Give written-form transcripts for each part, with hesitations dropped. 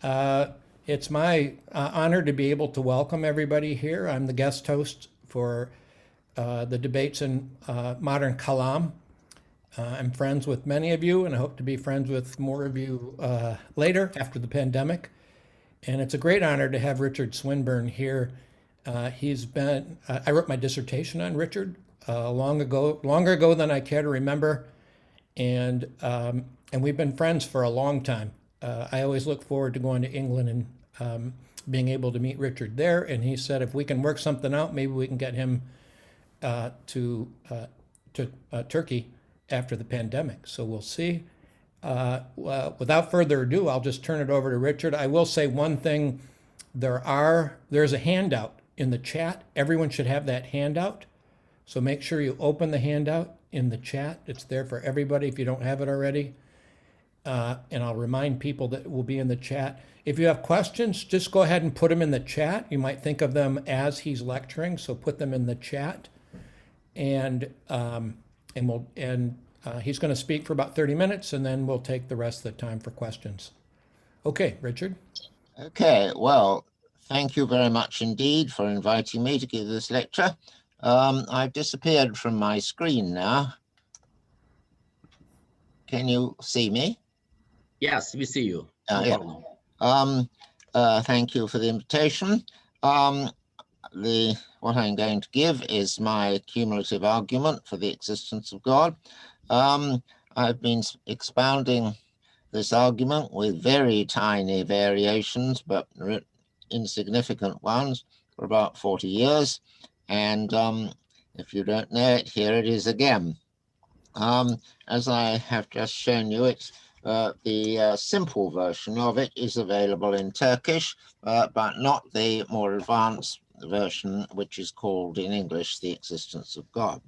It's my honor to be able to welcome everybody here. I'm the guest host for the debates in modern KALAM. I'm friends with many of you, and I hope to be friends with more of you later after the pandemic. And it's a great honor to have Richard Swinburne here. I wrote my dissertation on Richard longer ago than I care to remember, and we've been friends for a long time. I always look forward to going to England and being able to meet Richard there. And he said if we can work something out, maybe we can get him to Turkey after the pandemic. So we'll see. Without further ado, I'll just turn it over to Richard. I will say one thing. There's a handout in the chat. Everyone should have that handout. So make sure you open the handout in the chat. It's there for everybody if you don't have it already. And I'll remind people that it will be in the chat. If you have questions, just go ahead and put them in the chat. You might think of them as he's lecturing, so put them in the chat. And he's going to speak for about 30 minutes, and then we'll take the rest of the time for questions. Okay, Richard. Okay, well, thank you very much indeed for inviting me to give this lecture. I've disappeared from my screen now. Can you see me? Yes, we see you. No yeah. problem. Thank you for the invitation. What I'm going to give is my cumulative argument for the existence of God. I've been expounding this argument with very tiny variations, but insignificant ones, for about 40 years. And if you don't know it, here it is again. As I have just shown you, it's the simple version of it is available in Turkish, but not the more advanced version, which is called in English, The Existence of God.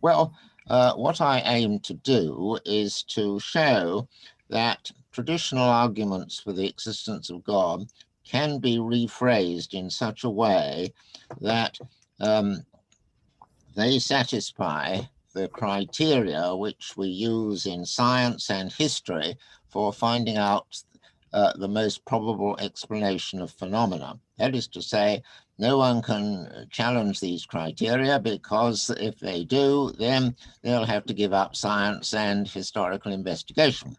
Well, what I aim to do is to show that traditional arguments for the existence of God can be rephrased in such a way that they satisfy the criteria which we use in science and history for finding out the most probable explanation of phenomena. That is to say, no one can challenge these criteria, because if they do, then they'll have to give up science and historical investigation.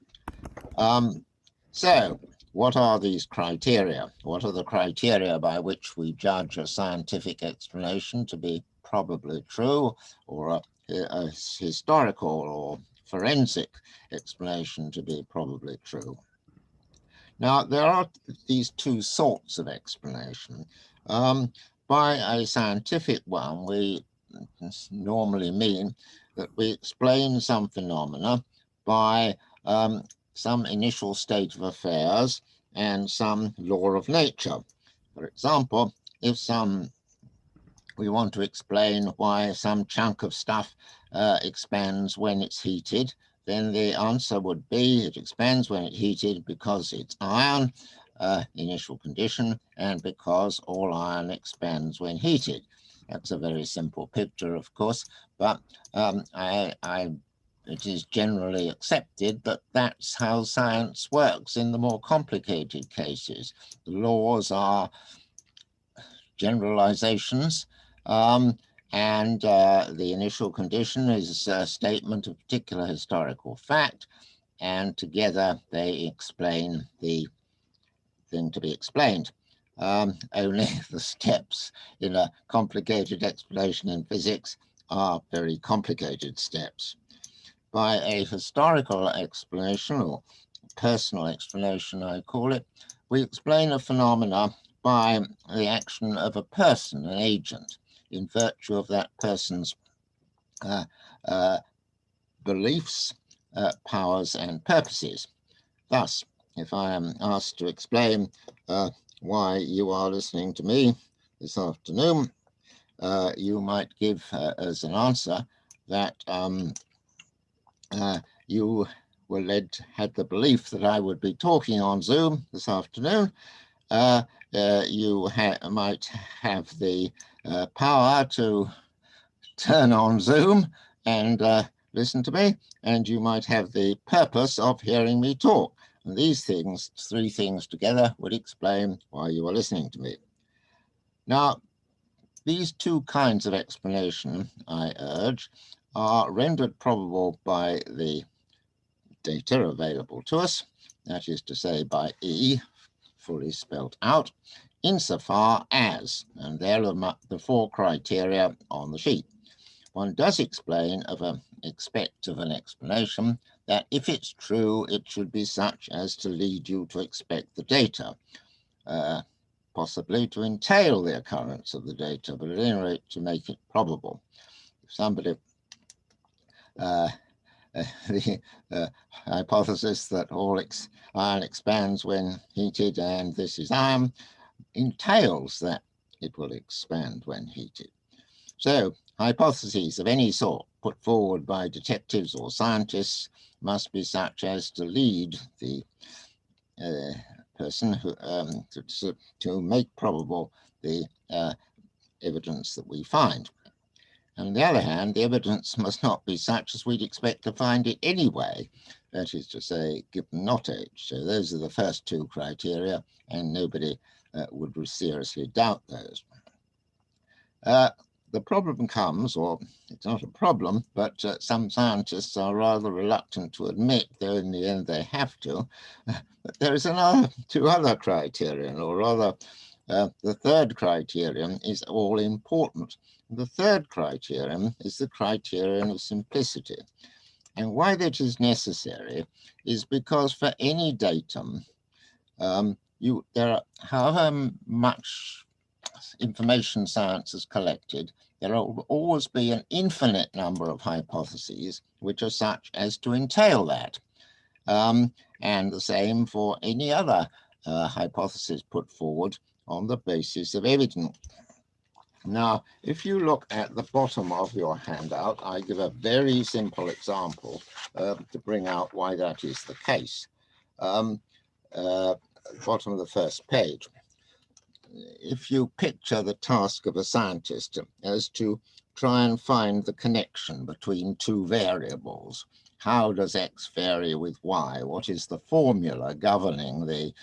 So what are these criteria? What are the criteria by which we judge a scientific explanation to be probably true, or a historical or forensic explanation to be probably true? Now, there are these two sorts of explanation. By a scientific one, we normally mean that we explain some phenomena by some initial state of affairs and some law of nature. For example, if we want to explain why some chunk of stuff expands when it's heated, then the answer would be it expands when it's heated because it's iron, initial condition, and because all iron expands when heated. That's a very simple picture, of course, but it is generally accepted that that's how science works in the more complicated cases. The laws are generalizations, and the initial condition is a statement of particular historical fact, and together they explain the thing to be explained. Only the steps in a complicated explanation in physics are very complicated steps. By a historical explanation, or personal explanation I call it, we explain a phenomena by the action of a person, an agent, in virtue of that person's beliefs, powers, and purposes. Thus, if I am asked to explain why you are listening to me this afternoon, you might give as an answer that you had the belief that I would be talking on Zoom this afternoon. You might have the power to turn on Zoom and listen to me, and you might have the purpose of hearing me talk. And these things, three things together, would explain why you are listening to me. Now, these two kinds of explanation, I urge, are rendered probable by the data available to us, that is to say by E, fully spelt out, insofar as, and there are the four criteria on the sheet. One does expect of an explanation that if it's true, it should be such as to lead you to expect the data, possibly to entail the occurrence of the data, but at any rate to make it probable. If somebody, the hypothesis that all iron expands when heated and this is iron entails that it will expand when heated. So hypotheses of any sort put forward by detectives or scientists must be such as to lead the person who, to make probable the evidence that we find. And on the other hand, the evidence must not be such as we'd expect to find it anyway, that is to say, given not age. So those are the first two criteria, and nobody would seriously doubt those. The problem comes, or it's not a problem, but some scientists are rather reluctant to admit, though in the end they have to, that there is two other criterion, or rather the third criterion is all important. The third criterion is the criterion of simplicity. And why that is necessary is because for any datum, there are however much information science has collected, there will always be an infinite number of hypotheses which are such as to entail that. And the same for any other hypothesis put forward on the basis of evidence. Now, if you look at the bottom of your handout, I give a very simple example to bring out why that is the case. Bottom of the first page. If you picture the task of a scientist as to try and find the connection between two variables, how does X vary with Y? What is the formula governing the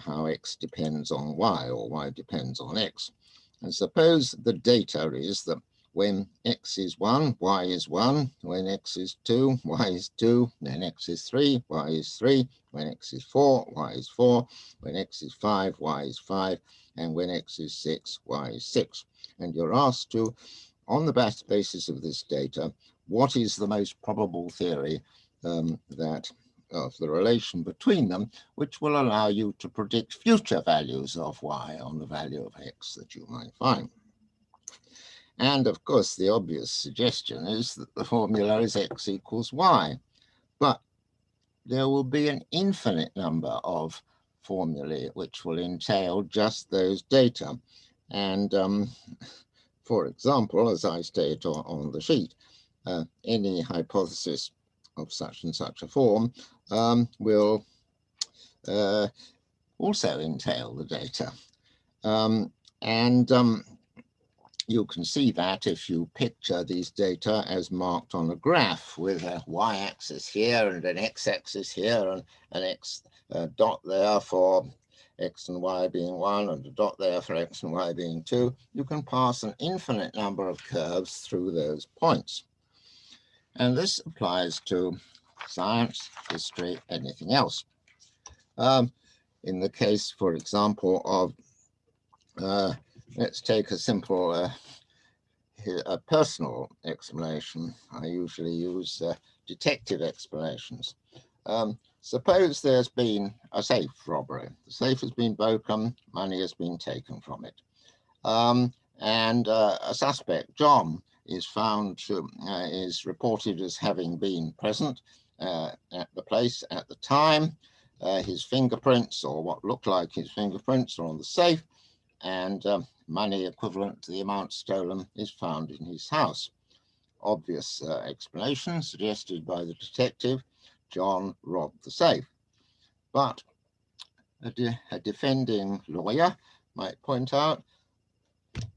how X depends on Y or Y depends on X? And suppose the data is that when X is 1, Y is 1, when X is 2, Y is 2, when X is 3, Y is 3, when X is 4, Y is 4, when X is 5, Y is 5, and when X is 6, Y is 6. And you're asked to, on the basis of this data, what is the most probable theory of the relation between them, which will allow you to predict future values of Y on the value of X that you might find. And of course, the obvious suggestion is that the formula is X equals Y, but there will be an infinite number of formulae which will entail just those data. And for example, as I state on the sheet, any hypothesis of such and such a form will also entail the data. You can see that if you picture these data as marked on a graph with a y-axis here and an x-axis here and an x dot there for x and y being 1 and a dot there for x and y being 2, you can pass an infinite number of curves through those points. And this applies to science, history, anything else. In the case, for example, of let's take a simple a personal explanation. I usually use detective explanations. Suppose there's been a safe robbery. The safe has been broken, money has been taken from it. And a suspect, John, is found to, is reported as having been present at the place at the time. His fingerprints, or what looked like his fingerprints, are on the safe, and money equivalent to the amount stolen is found in his house. Obvious explanation suggested by the detective: John robbed the safe. But a defending lawyer might point out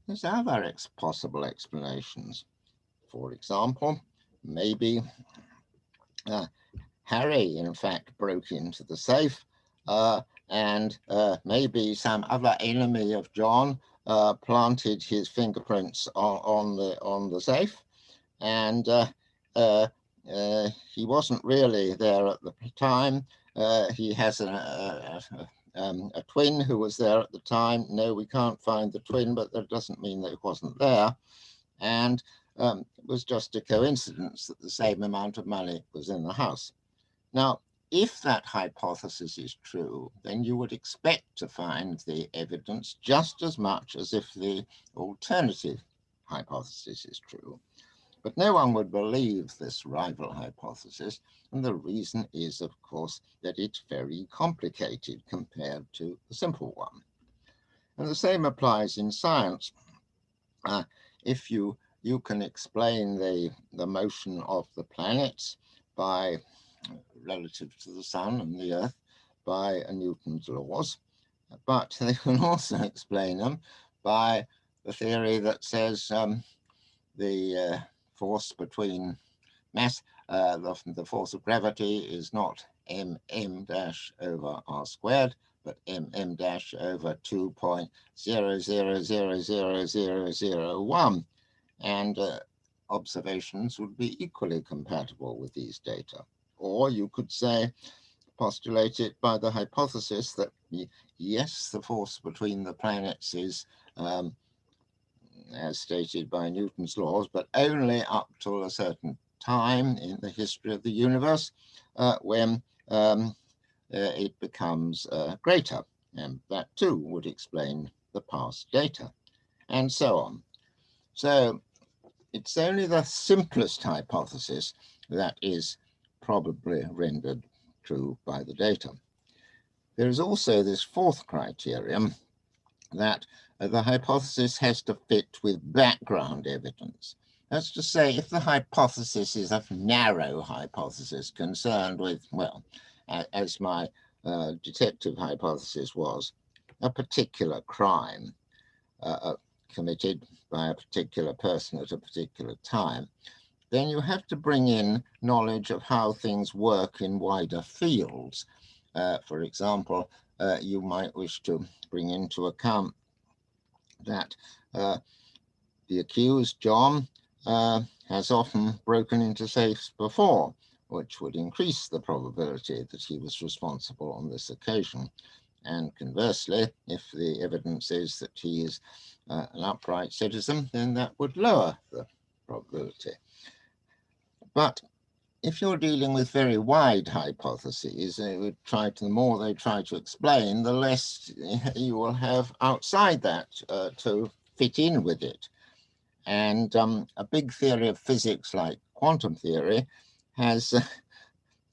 there's other possible explanations. For example, maybe Harry, in fact, broke into the safe, and maybe some other enemy of John planted his fingerprints on the safe, and he wasn't really there at the time. He has a twin who was there at the time. No, we can't find the twin, but that doesn't mean that it wasn't there. And it was just a coincidence that the same amount of money was in the house. Now, if that hypothesis is true, then you would expect to find the evidence just as much as if the alternative hypothesis is true. But no one would believe this rival hypothesis, and the reason is, of course, that it's very complicated compared to the simple one. And the same applies in science. If you can explain the motion of the planets by relative to the sun and the earth by Newton's laws, but they can also explain them by the theory that says the force between mass, the force of gravity is not mm dash over r squared, but mm dash over 2.00000001, and observations would be equally compatible with these data. Or you could say, postulate it by the hypothesis that yes, the force between the planets is as stated by Newton's laws, but only up to a certain time in the history of the universe when it becomes greater. And that too would explain the past data, and so on. So it's only the simplest hypothesis that is probably rendered true by the data. There is also this fourth criterion that the hypothesis has to fit with background evidence. That's to say, if the hypothesis is a narrow hypothesis concerned with, well, as my detective hypothesis was, a particular crime committed by a particular person at a particular time, then you have to bring in knowledge of how things work in wider fields. For example, you might wish to bring into account that the accused, John, has often broken into safes before, which would increase the probability that he was responsible on this occasion. And conversely, if the evidence is that he is an upright citizen, then that would lower the probability. But if you're dealing with very wide hypotheses, the more they try to explain, the less you will have outside that to fit in with it. And a big theory of physics like quantum theory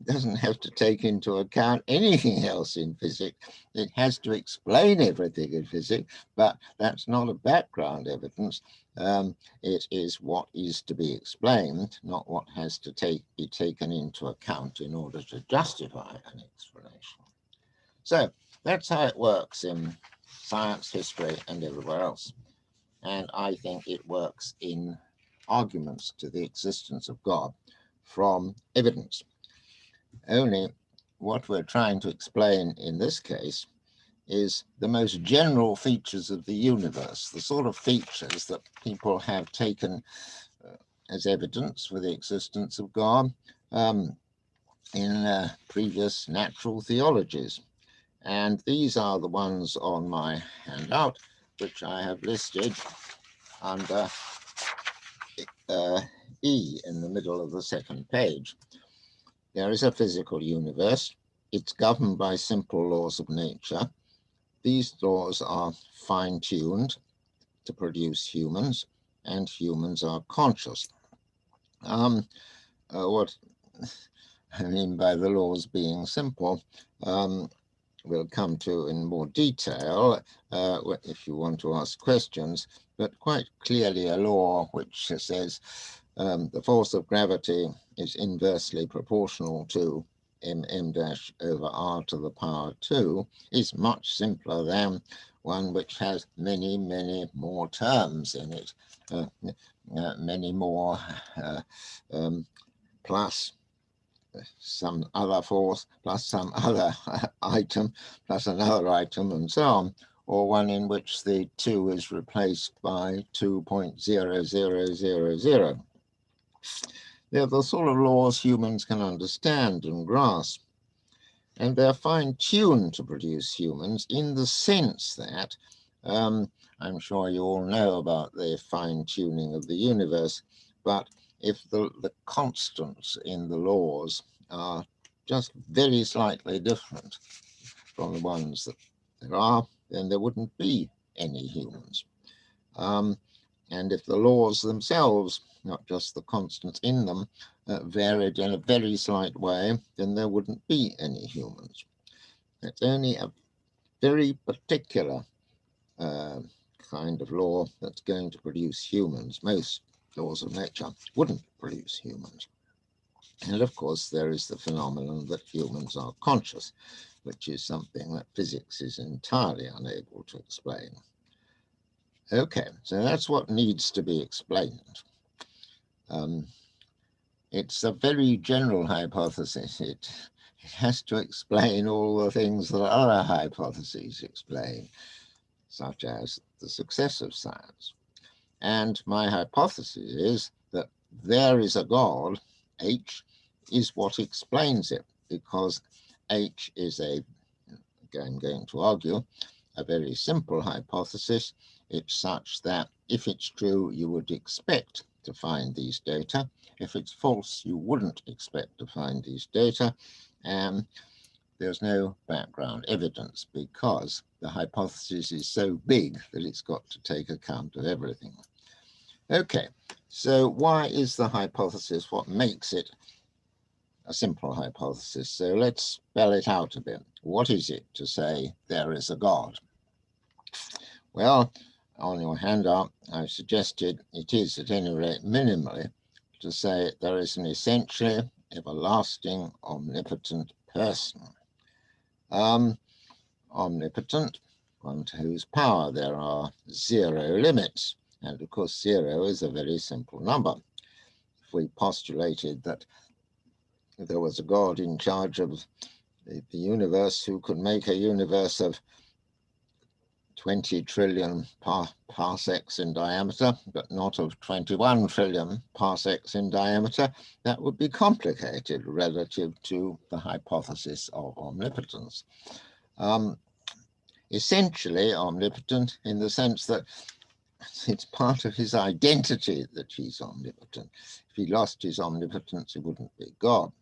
doesn't have to take into account anything else in physics. It has to explain everything in physics, but that's not a background evidence. It is what is to be explained, not what has to be taken into account in order to justify an explanation. So that's how it works in science, history, and everywhere else. And I think it works in arguments to the existence of God from evidence. Only what we're trying to explain in this case is the most general features of the universe, the sort of features that people have taken as evidence for the existence of God in previous natural theologies. And these are the ones on my handout, which I have listed under E in the middle of the second page. There is a physical universe. It's governed by simple laws of nature. These laws are fine-tuned to produce humans, and humans are conscious. What I mean by the laws being simple, we'll come to in more detail if you want to ask questions, but quite clearly a law which says the force of gravity is inversely proportional to mm dash over r to the power 2 is much simpler than one which has many, many more terms in it, many more plus some other force plus some other item plus another item and so on, or one in which the 2 is replaced by 2.0000. They're the sort of laws humans can understand and grasp, and they're fine-tuned to produce humans in the sense that I'm sure you all know about the fine-tuning of the universe, but if the constants in the laws are just very slightly different from the ones that there are, then there wouldn't be any humans. And if the laws themselves, not just the constants in them, varied in a very slight way, then there wouldn't be any humans. It's only a very particular kind of law that's going to produce humans. Most laws of nature wouldn't produce humans. And of course, there is the phenomenon that humans are conscious, which is something that physics is entirely unable to explain. Okay, so that's what needs to be explained. It's a very general hypothesis. It has to explain all the things that other hypotheses explain, such as the success of science. And my hypothesis is that there is a God, H, is what explains it, because H is I'm going to argue, a very simple hypothesis. It's such that if it's true, you would expect to find these data. If it's false, you wouldn't expect to find these data. And there's no background evidence because the hypothesis is so big that it's got to take account of everything. Okay, so why is the hypothesis what makes it a simple hypothesis? So let's spell it out a bit. What is it to say there is a God? Well, on your handout, I've suggested it is, at any rate, minimally, to say there is an essentially everlasting, omnipotent person. Omnipotent, one to whose power there are 0 limits. And of course, 0 is a very simple number. If we postulated that there was a God in charge of the universe who could make a universe of 20 trillion parsecs in diameter, but not of 21 trillion parsecs in diameter, that would be complicated relative to the hypothesis of omnipotence. Essentially omnipotent in the sense that it's part of his identity that he's omnipotent. If he lost his omnipotence, he wouldn't be God.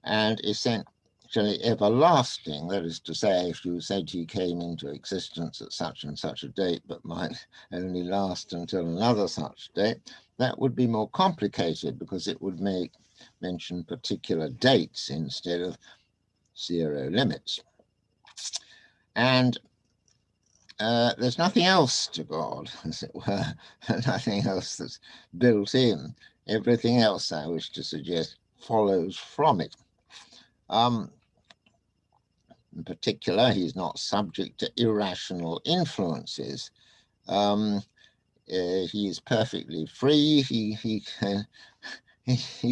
And essentially everlasting, that is to say, if you said he came into existence at such and such a date, but might only last until another such date, that would be more complicated because it would mention particular dates instead of 0 limits. And there's nothing else to God, as it were, nothing else that's built in. Everything else, I wish to suggest, follows from it. In particular, he's not subject to irrational influences. He is perfectly free. He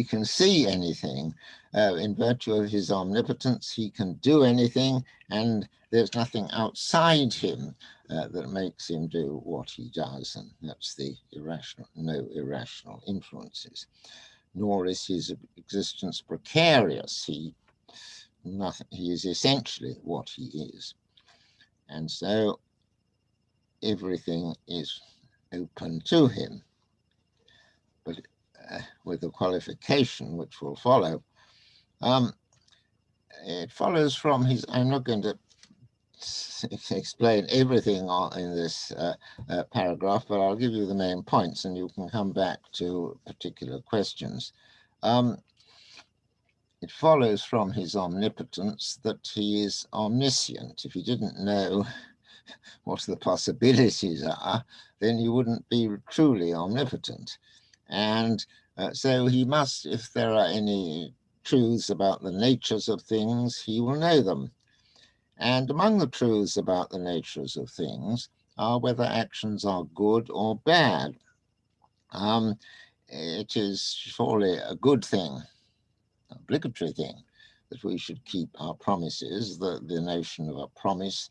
can see anything. In virtue of his omnipotence, he can do anything, and there's nothing outside him that makes him do what he does, and that's the no irrational influences. Nor is his existence precarious. He is essentially what he is. And so everything is open to him. But with the qualification which will follow, it follows from his, I'm not going to explain everything in this paragraph, but I'll give you the main points and you can come back to particular questions. It follows from his omnipotence that he is omniscient. If you didn't know what the possibilities are, then he wouldn't be truly omnipotent. And so he must, if there are any truths about the natures of things, he will know them. And among the truths about the natures of things are whether actions are good or bad. It is surely a good thing obligatory thing, that we should keep our promises. The notion of a promise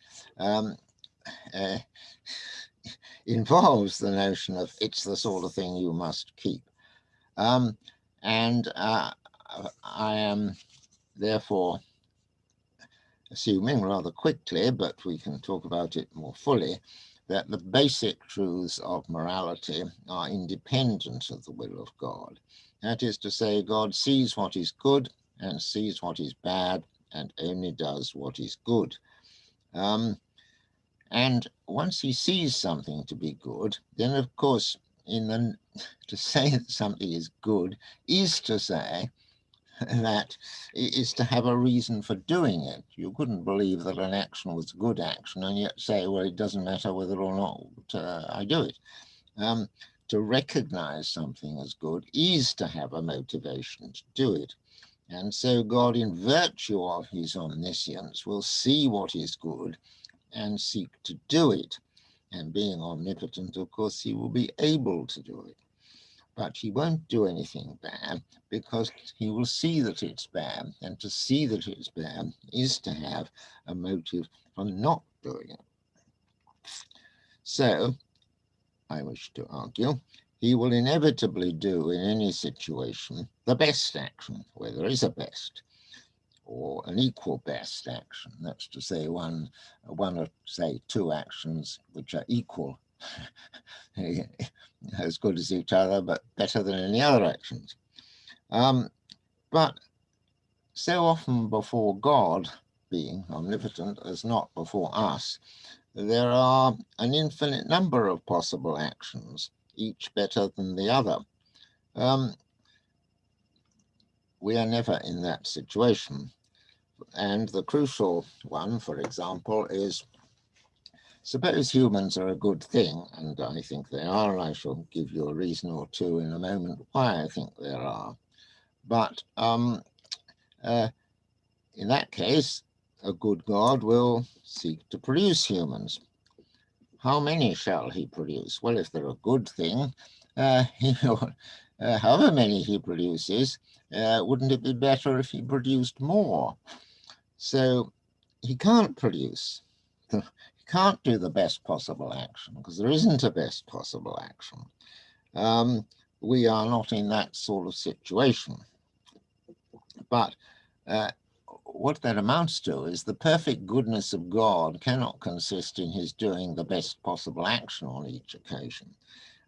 involves the notion of it's the sort of thing you must keep. I am therefore assuming rather quickly, but we can talk about it more fully, that the basic truths of morality are independent of the will of God. That is to say, God sees what is good and sees what is bad and only does what is good. And once he sees something to be good, then of course, to say that something is good is to say that is to have a reason for doing it. You couldn't believe that an action was good action and yet say, well, it doesn't matter whether or not I do it. To recognize something as good is to have a motivation to do it. And so God, in virtue of his omniscience, will see what is good and seek to do it. And being omnipotent, of course, he will be able to do it. But he won't do anything bad because he will see that it's bad. And to see that it's bad is to have a motive for not doing it. So, I wish to argue, he will inevitably do in any situation the best action, where there is a best, or an equal best action. That's to say, one of, say, two actions which are equal, as good as each other, but better than any other actions. But so often before God, being omnipotent, as not before us, there are an infinite number of possible actions, each better than the other. We are never in that situation. And the crucial one, for example, is suppose humans are a good thing, and I think they are, and I shall give you a reason or two in a moment why I think there are. But in that case, a good God will seek to produce humans. How many shall he produce? Well, if they're a good thing, however many he produces, wouldn't it be better if he produced more? So he can't produce. He can't do the best possible action because there isn't a best possible action. We are not in that sort of situation. But what that amounts to is the perfect goodness of God cannot consist in his doing the best possible action on each occasion.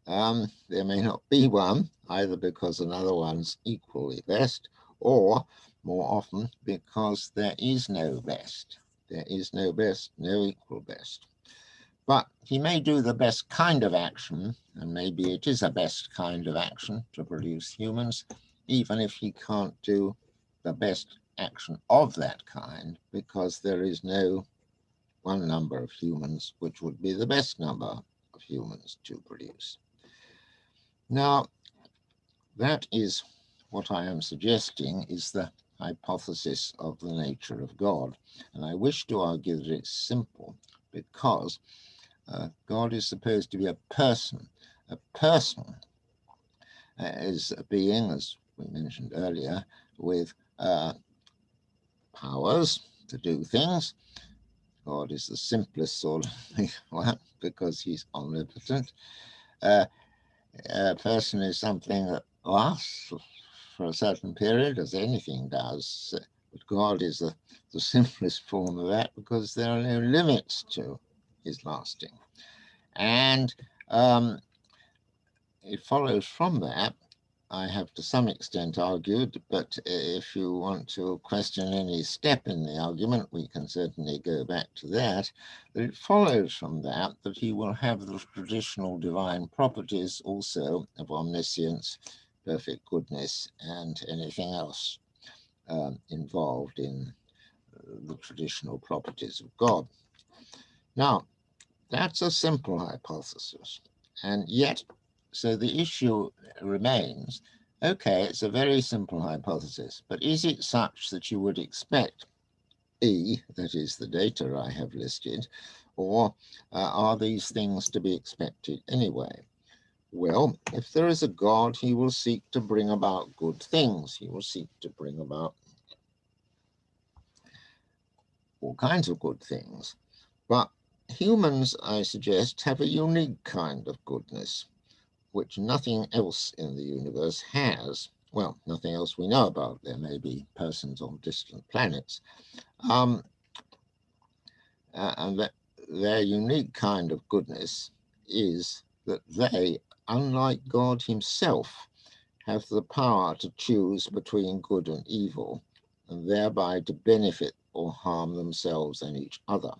There may not be one, either because another one's equally best, or more often because there is no best. There is no best, no equal best. But he may do the best kind of action, and maybe it is a best kind of action to produce humans, even if he can't do the best action of that kind, because there is no one number of humans which would be the best number of humans to produce. Now, that is what I am suggesting is the hypothesis of the nature of God. And I wish to argue that it's simple because God is supposed to be a person. A person is a being, as we mentioned earlier, with powers to do things. God is the simplest sort of one because he's omnipotent. A person is something that lasts for a certain period, as anything does. But God is the simplest form of that because there are no limits to his lasting. And it follows from that, I have to some extent argued, but if you want to question any step in the argument, we can certainly go back to that. But it follows from that that he will have the traditional divine properties also of omniscience, perfect goodness, and anything else involved in the traditional properties of God. Now, that's a simple hypothesis, and yet, so the issue remains, okay, it's a very simple hypothesis, but is it such that you would expect E, that is the data I have listed, or are these things to be expected anyway? Well, if there is a God, he will seek to bring about good things. He will seek to bring about all kinds of good things. But humans, I suggest, have a unique kind of goodness, which nothing else in the universe has. Well, nothing else we know about. There may be persons on distant planets. And that their unique kind of goodness is that they, unlike God himself, have the power to choose between good and evil, and thereby to benefit or harm themselves and each other.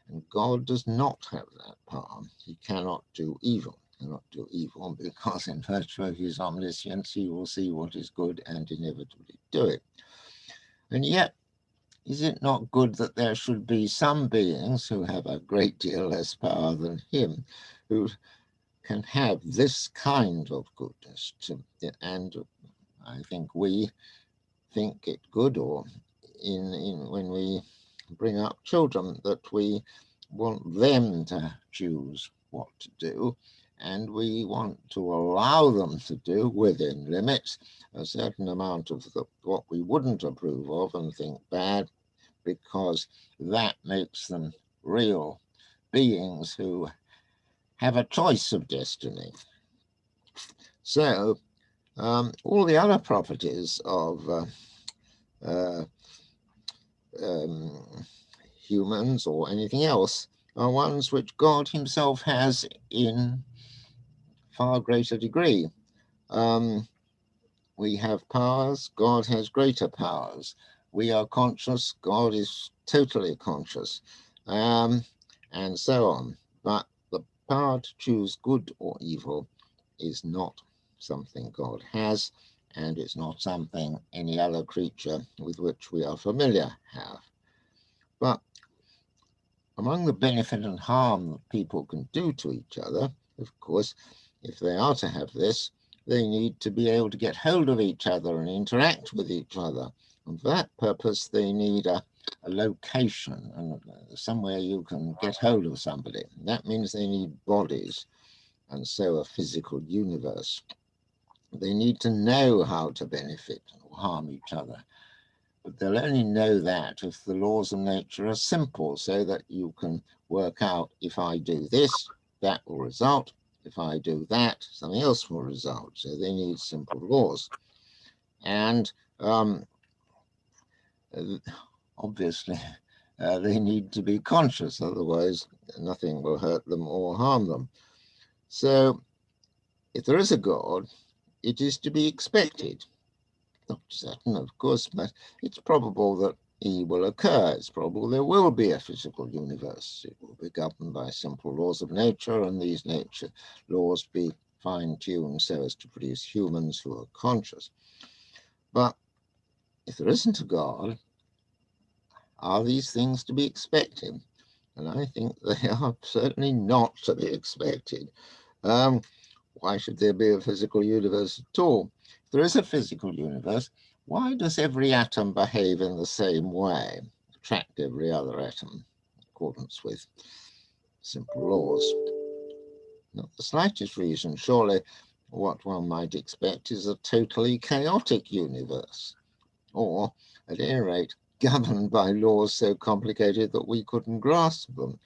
And God does not have that power. He cannot do evil. Because in virtue of his omniscience, he will see what is good and inevitably do it. And yet, is it not good that there should be some beings who have a great deal less power than him, who can have this kind of goodness? And I think we think it good, or when we bring up children, that we want them to choose what to do, and we want to allow them to do, within limits, a certain amount of what we wouldn't approve of and think bad, because that makes them real beings who have a choice of destiny. So all the other properties of humans or anything else are ones which God himself has in far greater degree. We have powers, God has greater powers. We are conscious, God is totally conscious, and so on. But the power to choose good or evil is not something God has, and it's not something any other creature with which we are familiar have. But among the benefit and harm that people can do to each other, of course, if they are to have this, they need to be able to get hold of each other and interact with each other. And for that purpose, they need a location and somewhere you can get hold of somebody. That means they need bodies, and so a physical universe. They need to know how to benefit or harm each other. But they'll only know that if the laws of nature are simple, so that you can work out, if I do this, that will result. If I do that, something else will result. So they need simple laws. And obviously, they need to be conscious, otherwise nothing will hurt them or harm them. So if there is a God, it is to be expected. Not certain, of course, but it's probable that he will occur. It's probable there will be a physical universe. It will be governed by simple laws of nature, and these nature laws be fine-tuned so as to produce humans who are conscious. But if there isn't a God, are these things to be expected? And I think they are certainly not to be expected. Why should there be a physical universe at all? If there is a physical universe, why does every atom behave in the same way, attract every other atom in accordance with simple laws? Not the slightest reason. Surely what one might expect is a totally chaotic universe, or at any rate governed by laws so complicated that we couldn't grasp them.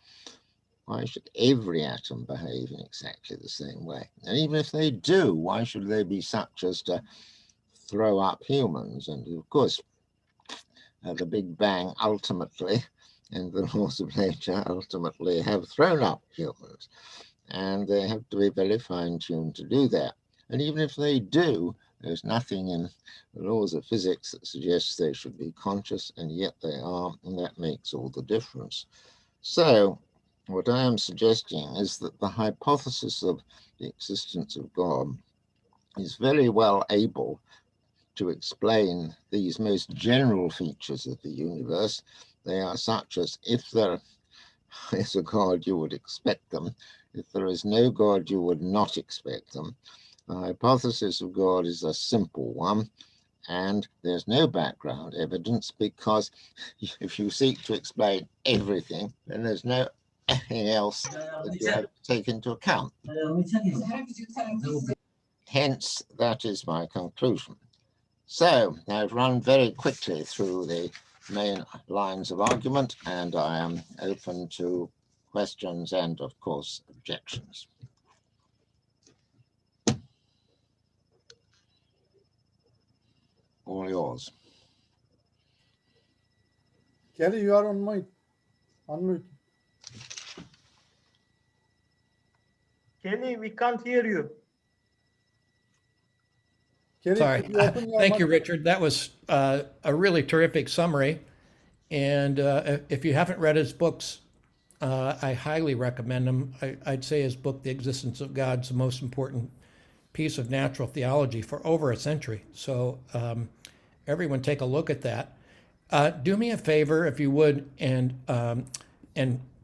Why should every atom behave in exactly the same way? And even if they do, why should they be such as to throw up humans? And of course, the Big Bang ultimately, and the laws of nature ultimately have thrown up humans. And they have to be very fine-tuned to do that. And even if they do, there's nothing in the laws of physics that suggests they should be conscious, and yet they are, and that makes all the difference. So what I am suggesting is that the hypothesis of the existence of God is very well able to explain these most general features of the universe. They are such as, if there is a God, you would expect them. If there is no God, you would not expect them. The hypothesis of God is a simple one, and there's no background evidence, because if you seek to explain everything, then there's no anything else that you have to take into account. Hence, that is my conclusion. So I've run very quickly through the main lines of argument, and I am open to questions and, of course, objections. All yours. Kelly, you are on mic. Unmute. Kelly, we can't hear you. Kelly, Sorry. could you open your Thank you, mic? Richard. That was a really terrific summary. And if you haven't read his books, I highly recommend them. I'd say his book, The Existence of God, is the most important piece of natural theology for over a century. So everyone take a look at that. Do me a favor, if you would, and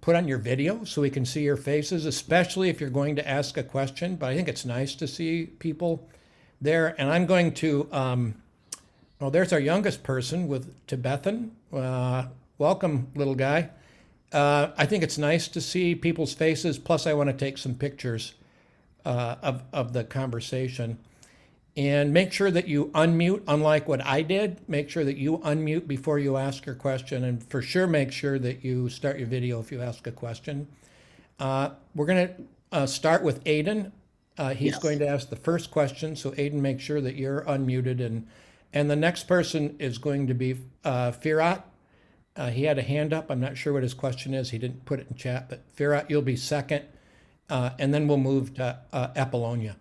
put on your video so we can see your faces, especially if you're going to ask a question. But I think it's nice to see people there. And I'm going to, well, there's our youngest person with Tibetan. Welcome, little guy. I think it's nice to see people's faces. Plus, I want to take some pictures of the conversation. And make sure that you unmute, unlike what I did. Make sure that you unmute before you ask your question. And for sure, make sure that you start your video if you ask a question. We're going to start with Aidan. He's Yes. going to ask the first question. So Aidan, make sure that you're unmuted. And the next person is going to be Firat. He had a hand up. I'm not sure what his question is. He didn't put it in chat. But Firat, you'll be second. And then we'll move to Apollonia.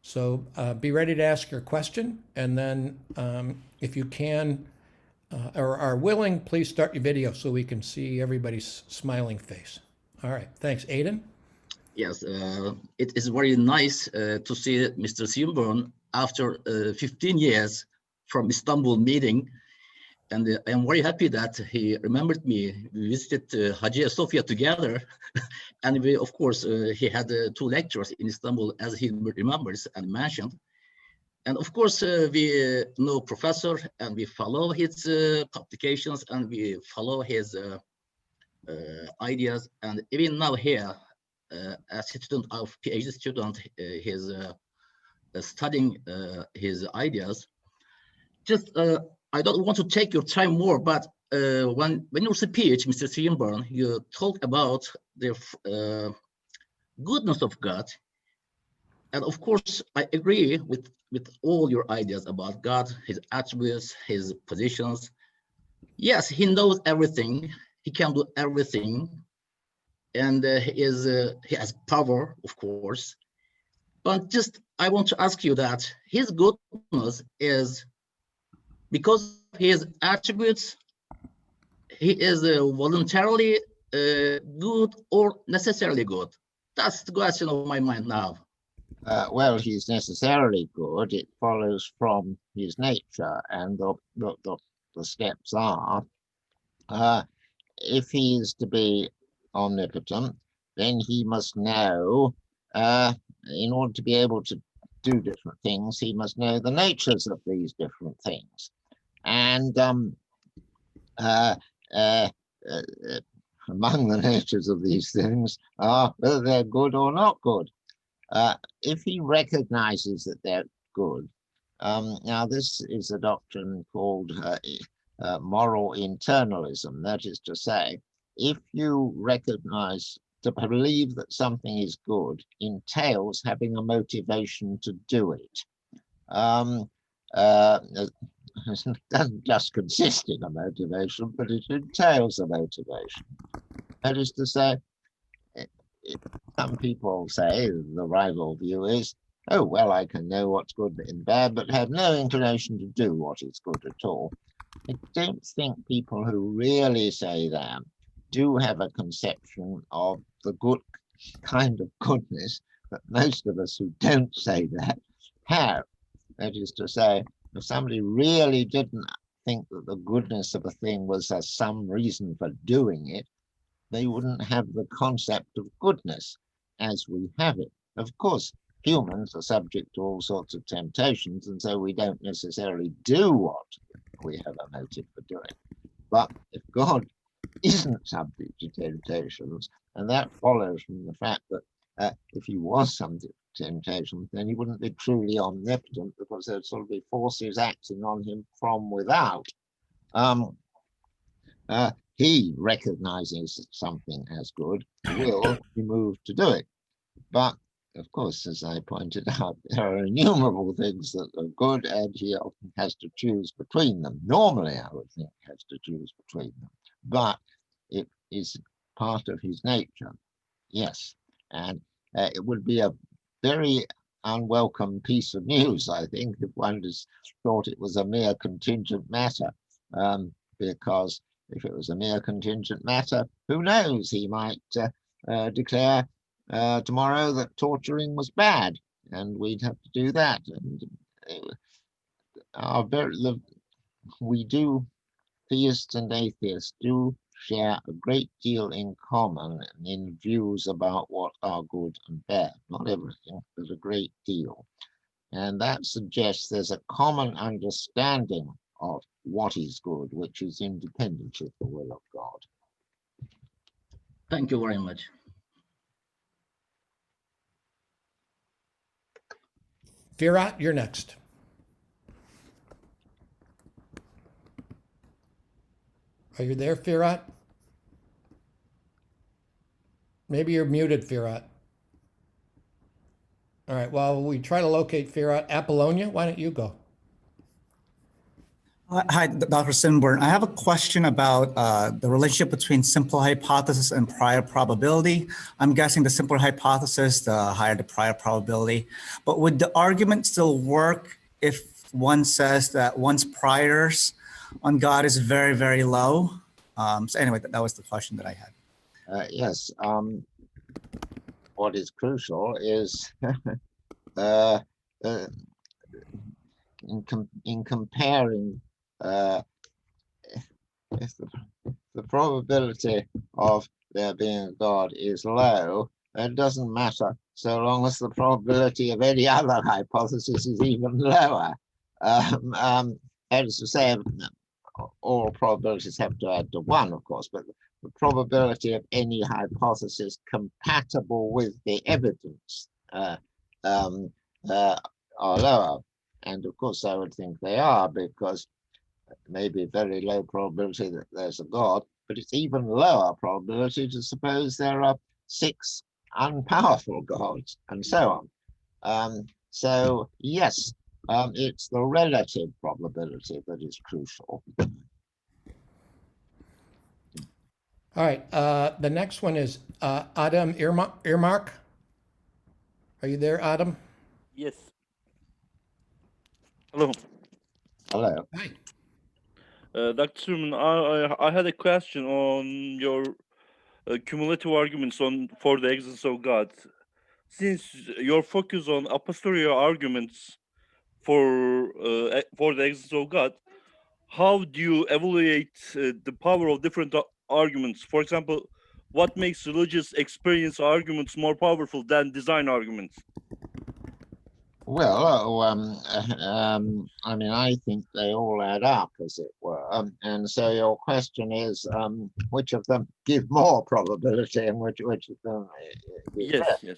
So be ready to ask your question. And then if you can or are willing, please start your video so we can see everybody's smiling face. All right. Thanks. Aidan? Yes, it is very nice to see Mr. Swinburne after 15 years from Istanbul meeting. And I am very happy that he remembered me. We visited Hagia Sophia together. And we, of course, he had 2 lectures in Istanbul, as he remembers and mentioned. And of course, we know Professor, and we follow his publications, and we follow his ideas. And even now here, as a student of PhD student, he's studying his ideas. Just I don't want to take your time more, but when your speech, Mr. Swinburne, you talk about the goodness of God, and of course I agree with all your ideas about God, his attributes, his positions. Yes, he knows everything. He can do everything, and he has power, of course. But just I want to ask you that his goodness is because of his attributes, he is voluntarily good or necessarily good? That's the question of my mind now. Well, he's necessarily good. It follows from his nature, and the steps are, if he is to be omnipotent, then he must know, in order to be able to do different things, he must know the natures of these different things. And among the natures of these things are whether they're good or not good. If he recognizes that they're good, now this is a doctrine called moral internalism. That is to say, if you recognize, to believe that something is good entails having a motivation to do it. It doesn't just consist in a motivation, but it entails a motivation. That is to say, some people say, the rival view is, oh, well, I can know what's good and bad, but have no inclination to do what is good at all. I don't think people who really say that do have a conception of the good kind of goodness that most of us who don't say that have. That is to say, if somebody really didn't think that the goodness of a thing was some reason for doing it, they wouldn't have the concept of goodness as we have it. Of course, humans are subject to all sorts of temptations, and so we don't necessarily do what we have a motive for doing. But if God isn't subject to temptations, and that follows from the fact that if he was subject to temptations, then he wouldn't be truly omnipotent, because there'd sort of be forces acting on him from without. He recognizes something as good, will be moved to do it. But of course, as I pointed out, there are innumerable things that are good, and he often has to choose between them. Normally, I would think he has to choose between them, but it is part of his nature, yes. And it would be a very unwelcome piece of news, I think, if one just thought it was a mere contingent matter, because if it was a mere contingent matter, who knows, he might declare tomorrow that torturing was bad, and we'd have to do that. And we do, theists and atheists do share a great deal in common in views about what are good and bad. Not everything, but a great deal. And that suggests there's a common understanding of what is good, which is independent of the will of God. Thank you very much. Firat, you're next. Are you there, Firat? Maybe you're muted, Firat. All right, while we try to locate Firat, Apollonia, why don't you go? Hi, Dr. Swinburne. I have a question about the relationship between simple hypothesis and prior probability. I'm guessing the simpler hypothesis, the higher the prior probability. But would the argument still work if one says that one's priors on God is very, very low? So anyway, that was the question that I had. Yes. What is crucial is in comparing if the probability of there being a God is low, it doesn't matter so long as the probability of any other hypothesis is even lower. That is to say, all probabilities have to add to 1, of course, but the probability of any hypothesis compatible with the evidence are lower. And of course, I would think they are, because maybe very low probability that there's a God, but it's even lower probability to suppose there are 6 unpowerful gods, and so on. So yes, it's the relative probability that is crucial. All right, the next one is Adam Irmak. Are you there, Adam? Yes. Hello. Hello. Hi. Dr. Surman, I had a question on your cumulative arguments for the existence of God. Since your focus on a posteriori arguments for the existence of God, how do you evaluate the power of different arguments? For example, what makes religious experience arguments more powerful than design arguments? Well, I mean, I think they all add up, as it were. And so your question is, which of them give more probability and which of them give less? Yes.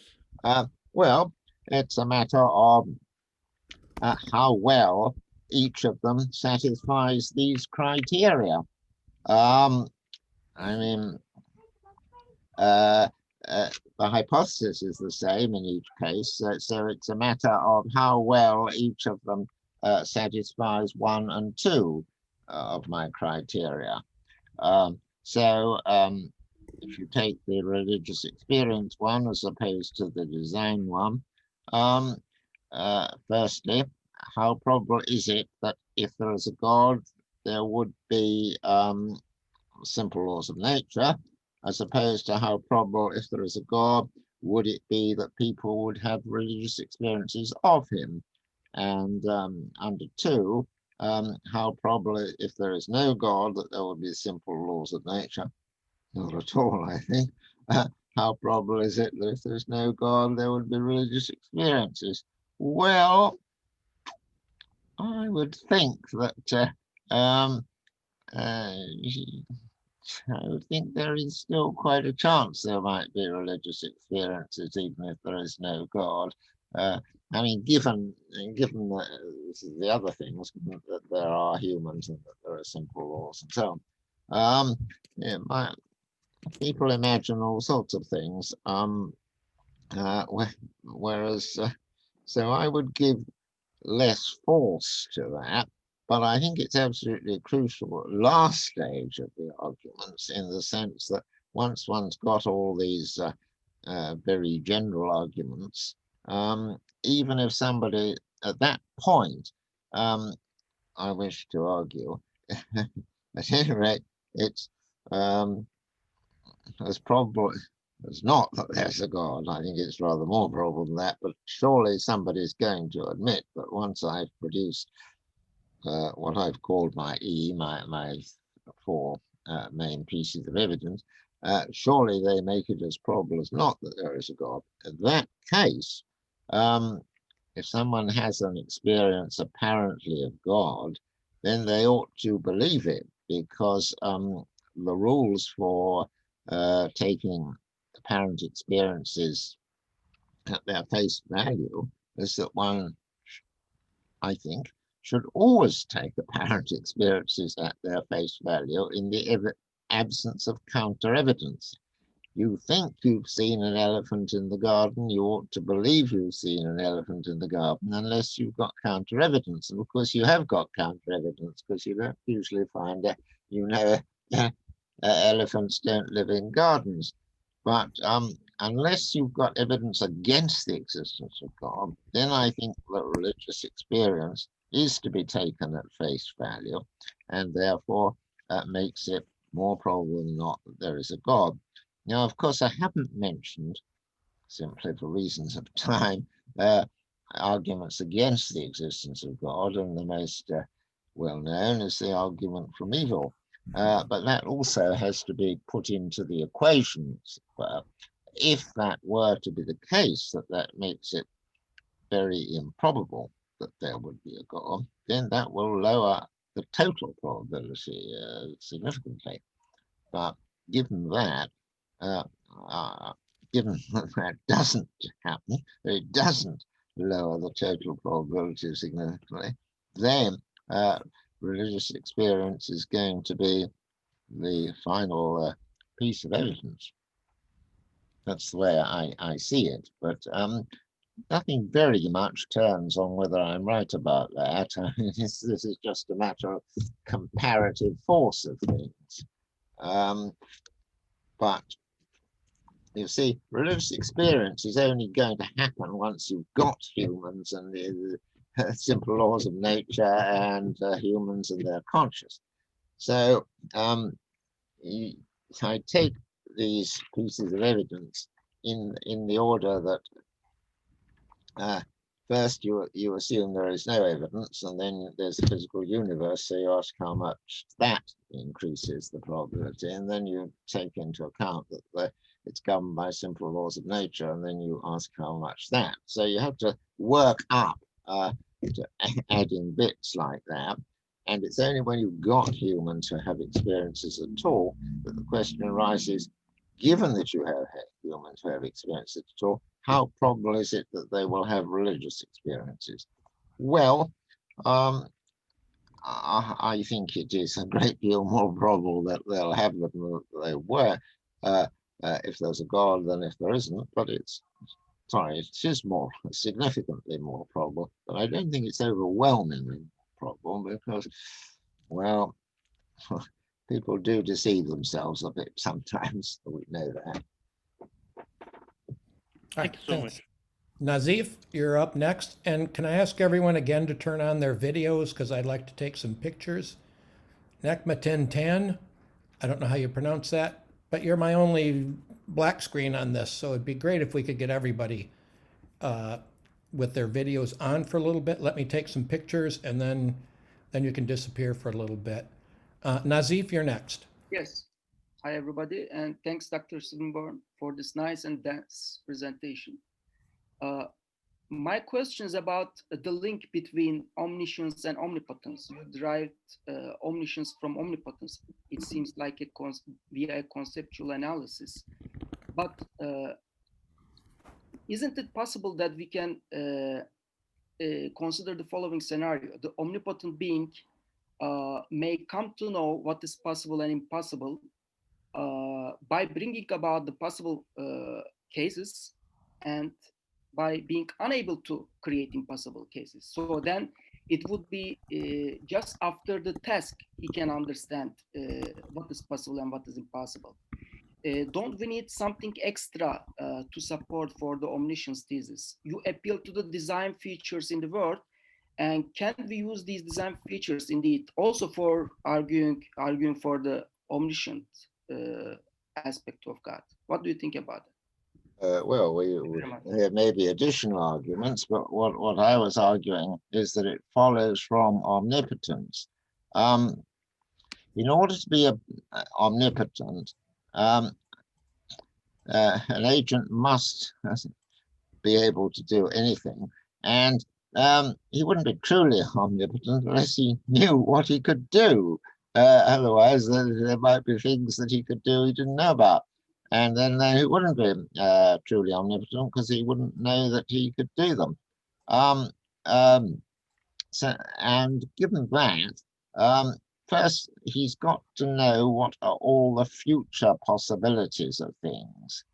Well, it's a matter of how well each of them satisfies these criteria. I mean, the hypothesis is the same in each case, so it's a matter of how well each of them satisfies 1 and 2 of my criteria. If you take the religious experience one as opposed to the design one, firstly, how probable is it that if there is a God, there would be simple laws of nature, as opposed to how probable, if there is a God, would it be that people would have religious experiences of him? And under 2, how probable, if there is no God, that there would be simple laws of nature? Not at all, I think. How probable is it that if there's no God, there would be religious experiences? Well, I would think that I would think there is still quite a chance there might be religious experiences, even if there is no God. I mean, given that this is the other things, that there are humans and that there are simple laws and so on. Yeah, people imagine all sorts of things. Whereas, so I would give less force to that, but I think it's absolutely crucial at last stage of the arguments, in the sense that once one's got all these very general arguments, even if somebody at that point, I wish to argue, at any rate, it's as probable as not that there's a God. I think it's rather more probable than that, but surely somebody's going to admit that once I've produced what I've called my four main pieces of evidence, surely they make it as probable as not that there is a God. In that case, if someone has an experience apparently of God, then they ought to believe it, because the rules for taking apparent experiences at their face value is that one, I think, should always take apparent experiences at their face value in the absence of counter evidence. You think you've seen an elephant in the garden, you ought to believe you've seen an elephant in the garden unless you've got counter evidence. And of course you have got counter evidence, because you don't usually find, elephants don't live in gardens. But unless you've got evidence against the existence of God, then I think that religious experience is to be taken at face value, and therefore makes it more probable than not that there is a God. Now, of course, I haven't mentioned, simply for reasons of time, arguments against the existence of God, and the most well-known is the argument from evil. But that also has to be put into the equations. If that were to be the case, that makes it very improbable that there would be a God, then that will lower the total probability significantly. But given that, given that doesn't happen, it doesn't lower the total probability significantly, then religious experience is going to be the final piece of evidence. That's the way I see it. But nothing very much turns on whether I'm right about that. This is just a matter of comparative force of things. But you see, religious experience is only going to happen once you've got humans and the simple laws of nature and humans and their conscious. So I take these pieces of evidence in the order that first you assume there is no evidence, and then there's the physical universe, so you ask how much that increases the probability, and then you take into account that it's governed by simple laws of nature, and then you ask how much that. So you have to work up to adding bits like that. And it's only when you've got humans who have experiences at all that the question arises, given that you have humans who have experiences at all, how probable is it that they will have religious experiences? Well, I think it is a great deal more probable that they'll have them than they were if there's a God than if there isn't, but it is more significantly more probable, but I don't think it's overwhelmingly probable, because, well, people do deceive themselves a bit sometimes. We know that. Thank you so much. Nazif, you're up next. And can I ask everyone again to turn on their videos, because I'd like to take some pictures. Nekmatin Tan, I don't know how you pronounce that, but you're my only black screen on this, so it'd be great if we could get everybody with their videos on for a little bit. Let me take some pictures, and then you can disappear for a little bit. Nazif, you're next. Yes. Hi, everybody, and thanks, Dr. Swinburne, for this nice and dense presentation. My question is about the link between omniscience and omnipotence. You derived omniscience from omnipotence. It seems like via a conceptual analysis. But isn't it possible that we can consider the following scenario? The omnipotent being may come to know what is possible and impossible by bringing about the possible cases and by being unable to create impossible cases. So then it would be just after the task he can understand what is possible and what is impossible. Don't we need something extra to support for the omniscience thesis? You appeal to the design features in the world, and can we use these design features indeed also for arguing for the omniscient aspect of God? What do you think about it? Well, there may be additional arguments, but what I was arguing is that it follows from omnipotence. In order to be omnipotent, an agent must be able to do anything, and he wouldn't be truly omnipotent unless he knew what he could do. Otherwise, there might be things that he could do he didn't know about. And then he wouldn't be truly omnipotent because he wouldn't know that he could do them. And given that, first, he's got to know what are all the future possibilities of things,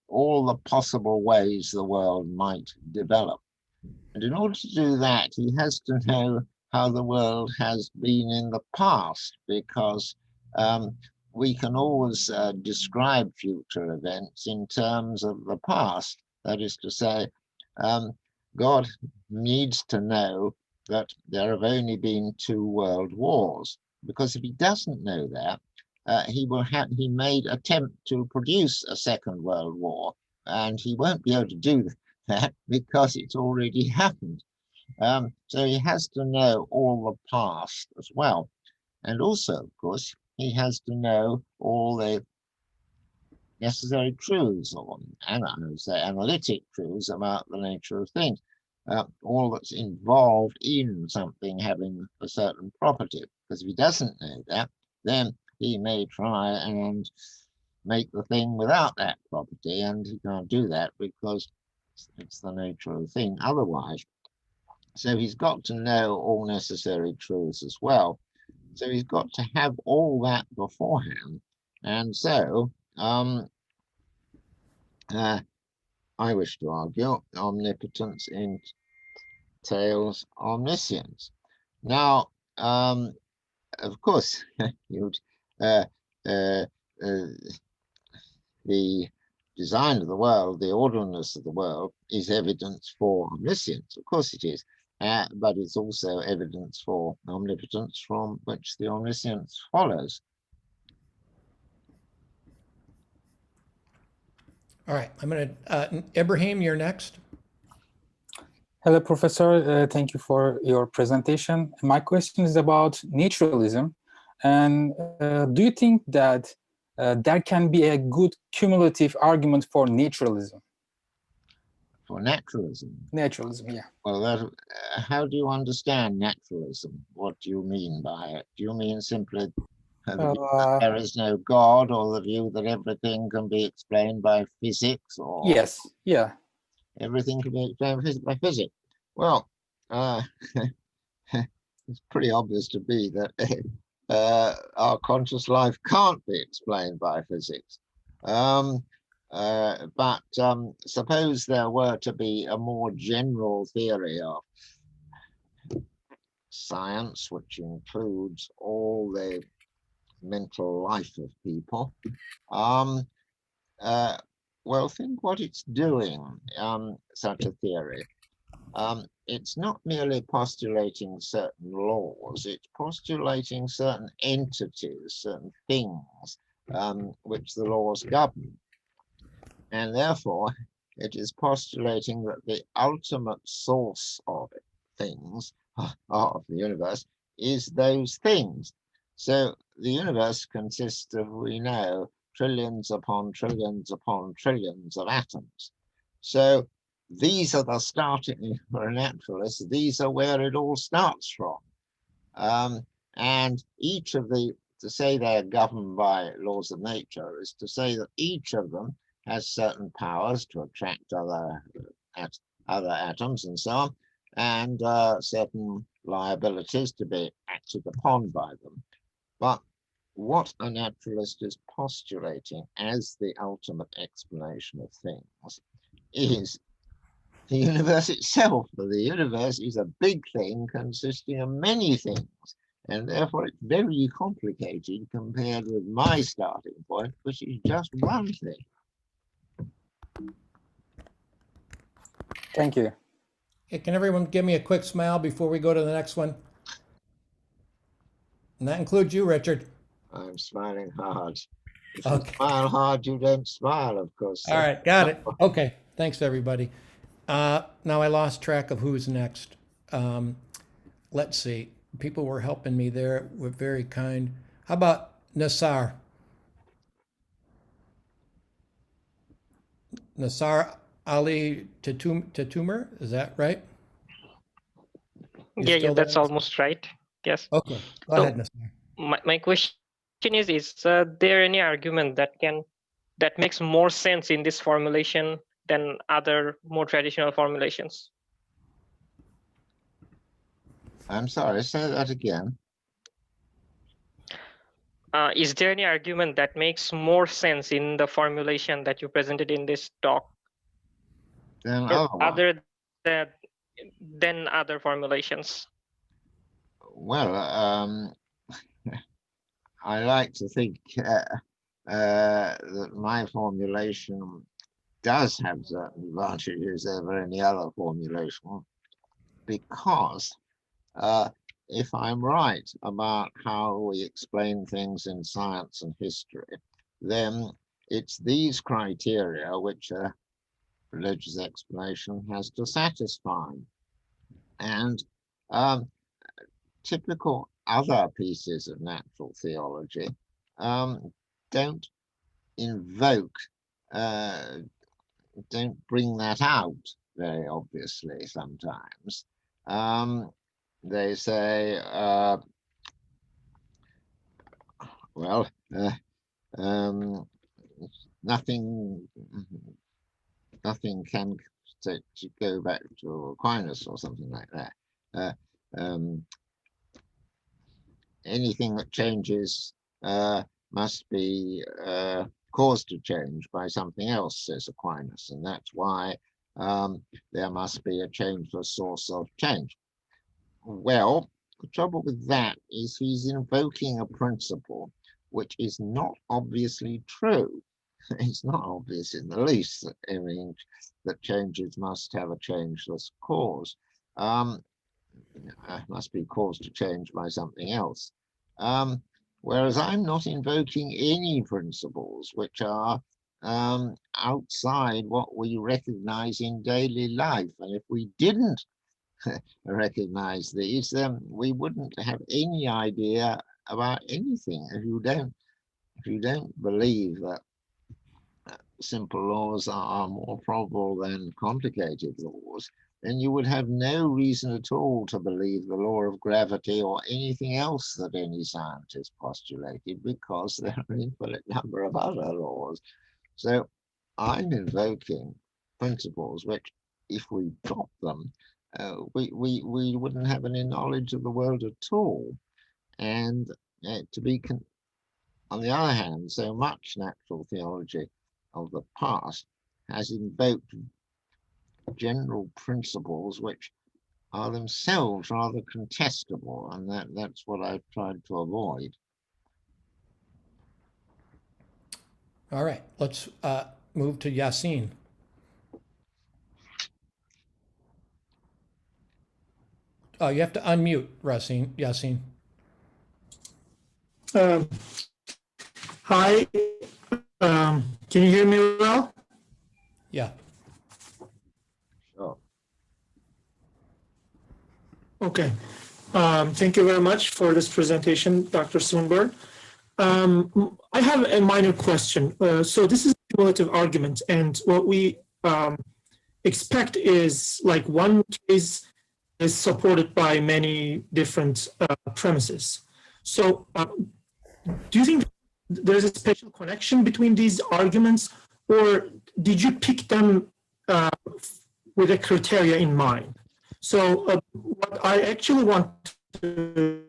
all the possible ways the world might develop. And in order to do that, he has to know how the world has been in the past, because we can always describe future events in terms of the past. That is to say, God needs to know that there have only been 2 world wars, because if he doesn't know that, he may attempt to produce a 2nd world war, and he won't be able to do that because it's already happened. So he has to know all the past as well. And also, of course, he has to know all the necessary truths, or analytic truths about the nature of things, all that's involved in something having a certain property. Because if he doesn't know that, then he may try and make the thing without that property, and he can't do that because it's the nature of the thing otherwise. So he's got to know all necessary truths as well. So he's got to have all that beforehand. And so I wish to argue omnipotence entails omniscience. Now, of course, the design of the world, the orderliness of the world, is evidence for omniscience. Of course it is. But it's also evidence for omnipotence, from which the omniscience follows. All right, I'm going to, Ibrahim, you're next. Hello, Professor. Thank you for your presentation. My question is about naturalism. And do you think that there can be a good cumulative argument for naturalism? For naturalism? Naturalism, yeah. Well, how do you understand naturalism? What do you mean by it? Do you mean simply that there is no God, or the view that everything can be explained by physics? Or yes, yeah. Everything can be explained by physics. Well, it's pretty obvious to me that our conscious life can't be explained by physics. But suppose there were to be a more general theory of science, which includes all the mental life of people. Well, think what it's doing, such a theory. It's not merely postulating certain laws, it's postulating certain entities, certain things, which the laws govern. And therefore, it is postulating that the ultimate source of things, of the universe, is those things. So the universe consists of, we know, trillions upon trillions upon trillions of atoms. So these are the starting, for a naturalist, these are where it all starts from. And each of the, to say they're governed by laws of nature is to say that each of them has certain powers to attract other atoms and so on, and certain liabilities to be acted upon by them. But what a naturalist is postulating as the ultimate explanation of things is the universe itself. For the universe is a big thing consisting of many things, and therefore it's very complicated compared with my starting point, which is just one thing. Thank you. Hey, can everyone give me a quick smile before we go to the next one? And that includes you, Richard. I'm smiling hard. If Okay. you smile hard, you don't smile, of course. All right, got it. Okay, thanks, everybody. Now I lost track of who's next. Let's see. People were helping me there, were very kind. How about Nassar? Nassar Ali Tatumer, is that right? You Yeah, still that's there? almost right. Yes. Okay, go So ahead, Nassar. my question is there any argument that makes more sense in this formulation than other more traditional formulations? I'm sorry, say that again. Is there any argument that makes more sense in the formulation that you presented in this talk Then other than other formulations? well, I like to think that my formulation does have certain advantages over any other formulation, because if I'm right about how we explain things in science and history, then it's these criteria which a religious explanation has to satisfy. And typical other pieces of natural theology don't invoke, don't bring that out very obviously sometimes. They say, well, nothing can to go back to Aquinas or something like that. Anything that changes must be caused to change by something else, says Aquinas, and that's why there must be a changeless source of change. Well, the trouble with that is he's invoking a principle which is not obviously true. It's not obvious in the least that everything that changes must have a changeless cause. Must be caused to change by something else. Whereas I'm not invoking any principles which are outside what we recognize in daily life. And if we didn't recognize these, then we wouldn't have any idea about anything. If you don't believe that simple laws are more probable than complicated laws, then you would have no reason at all to believe the law of gravity or anything else that any scientist postulated, because there are an infinite number of other laws. So I'm invoking principles which, if we drop them, we wouldn't have any knowledge of the world at all. And on the other hand, so much natural theology of the past has invoked general principles which are themselves rather contestable, and that's what I've tried to avoid. All right, let's move to Yasin. Oh, you have to unmute, Yasin. Hi, can you hear me well? Yeah. Sure. Okay. Thank you very much for this presentation, Dr. Swinburne. I have a minor question. So this is a cumulative argument, and what we expect is like one case is supported by many different premises. So do you think there's a special connection between these arguments, or did you pick them with a criteria in mind? So what I actually want to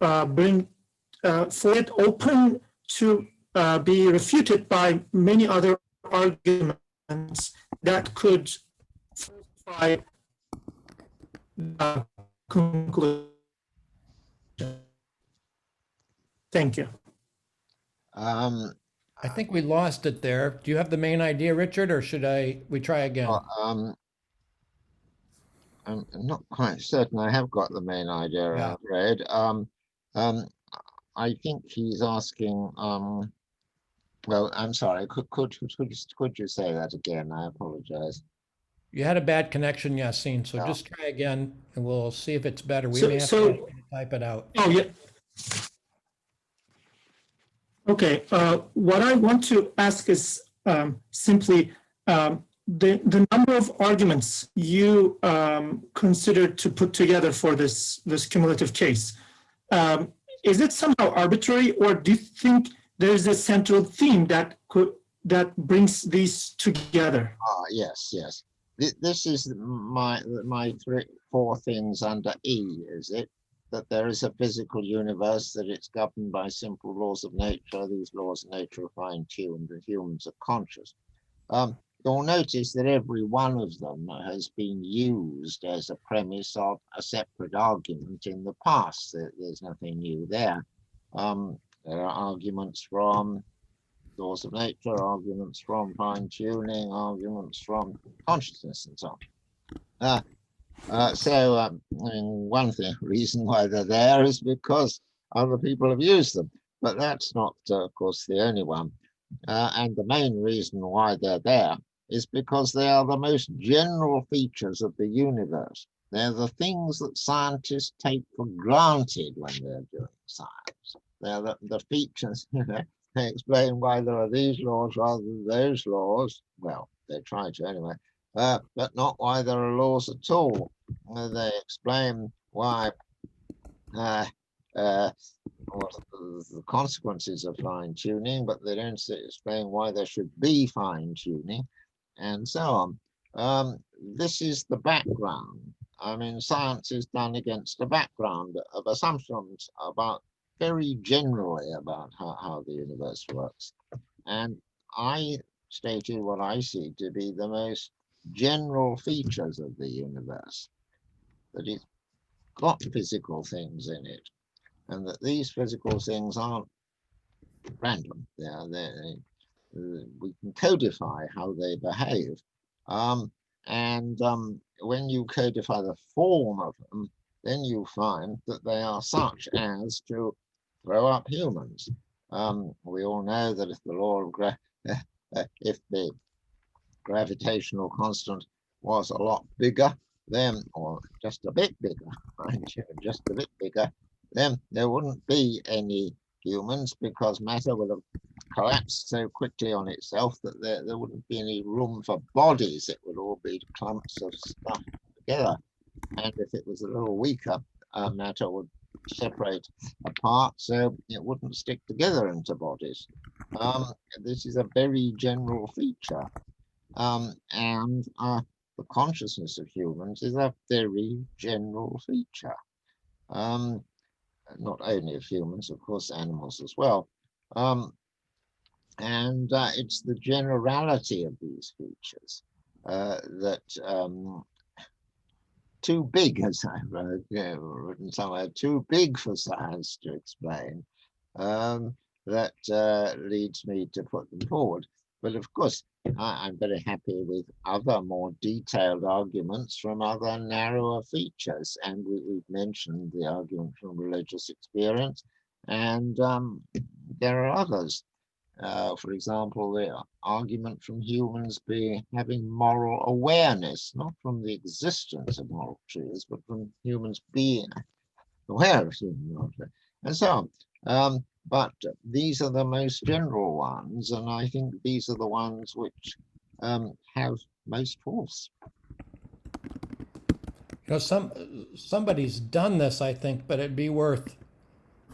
bring for it open to be refuted by many other arguments that could falsify the conclusion. Thank you. I think we lost it there. Do you have the main idea, Richard, or should we try again? I'm not quite certain I have got the main idea, Yeah. I'm afraid. I think he's asking, well, I'm sorry, could you say that again? I apologize. You had a bad connection, Yassine, so Yeah. just try again and we'll see if it's better. We So- may have so- to type it out. Oh, yeah. Okay, what I want to ask is simply the number of arguments you considered to put together for this cumulative case. Is it somehow arbitrary, or do you think there's a central theme that brings these together? Yes. This is my four things under E, is it? That there is a physical universe, that it's governed by simple laws of nature. These laws of nature are fine-tuned, and humans are conscious. You'll notice that every one of them has been used as a premise of a separate argument in the past. There's nothing new there. There are arguments from laws of nature, arguments from fine-tuning, arguments from consciousness, and so on. I mean, one reason why they're there is because other people have used them, but that's not, of course, the only one. And the main reason why they're there is because they are the most general features of the universe. They're the things that scientists take for granted when they're doing science. They're the features, they explain why there are these laws rather than those laws. Well, they try to anyway. But not why there are laws at all. They explain why what the consequences of fine-tuning, but they don't explain why there should be fine-tuning, and so on. This is the background. I mean, science is done against a background of assumptions about very generally about how the universe works. And I stated what I see to be the most general features of the universe, that it's got physical things in it, and that these physical things aren't random. We can codify how they behave. When you codify the form of them, then you find that they are such as to throw up humans. We all know that if the law of if the gravitational constant was a lot bigger, then, or just a bit bigger, just a bit bigger, then there wouldn't be any humans, because matter would have collapsed so quickly on itself that there wouldn't be any room for bodies. It would all be clumps of stuff together. And if it was a little weaker, matter would separate apart, so it wouldn't stick together into bodies. This is a very general feature. The consciousness of humans is a very general feature. Not only of humans, of course, animals as well. It's the generality of these features that too big, as I've written somewhere, too big for science to explain, that leads me to put them forward. But of course, I'm very happy with other more detailed arguments from other narrower features. And we've mentioned the argument from religious experience, and there are others. For example, the argument from humans having moral awareness, not from the existence of moral truths, but from humans being aware of human moral truths, and so on. But these are the most general ones, and I think these are the ones which have most force. You know, somebody's done this, I think, but it'd be worth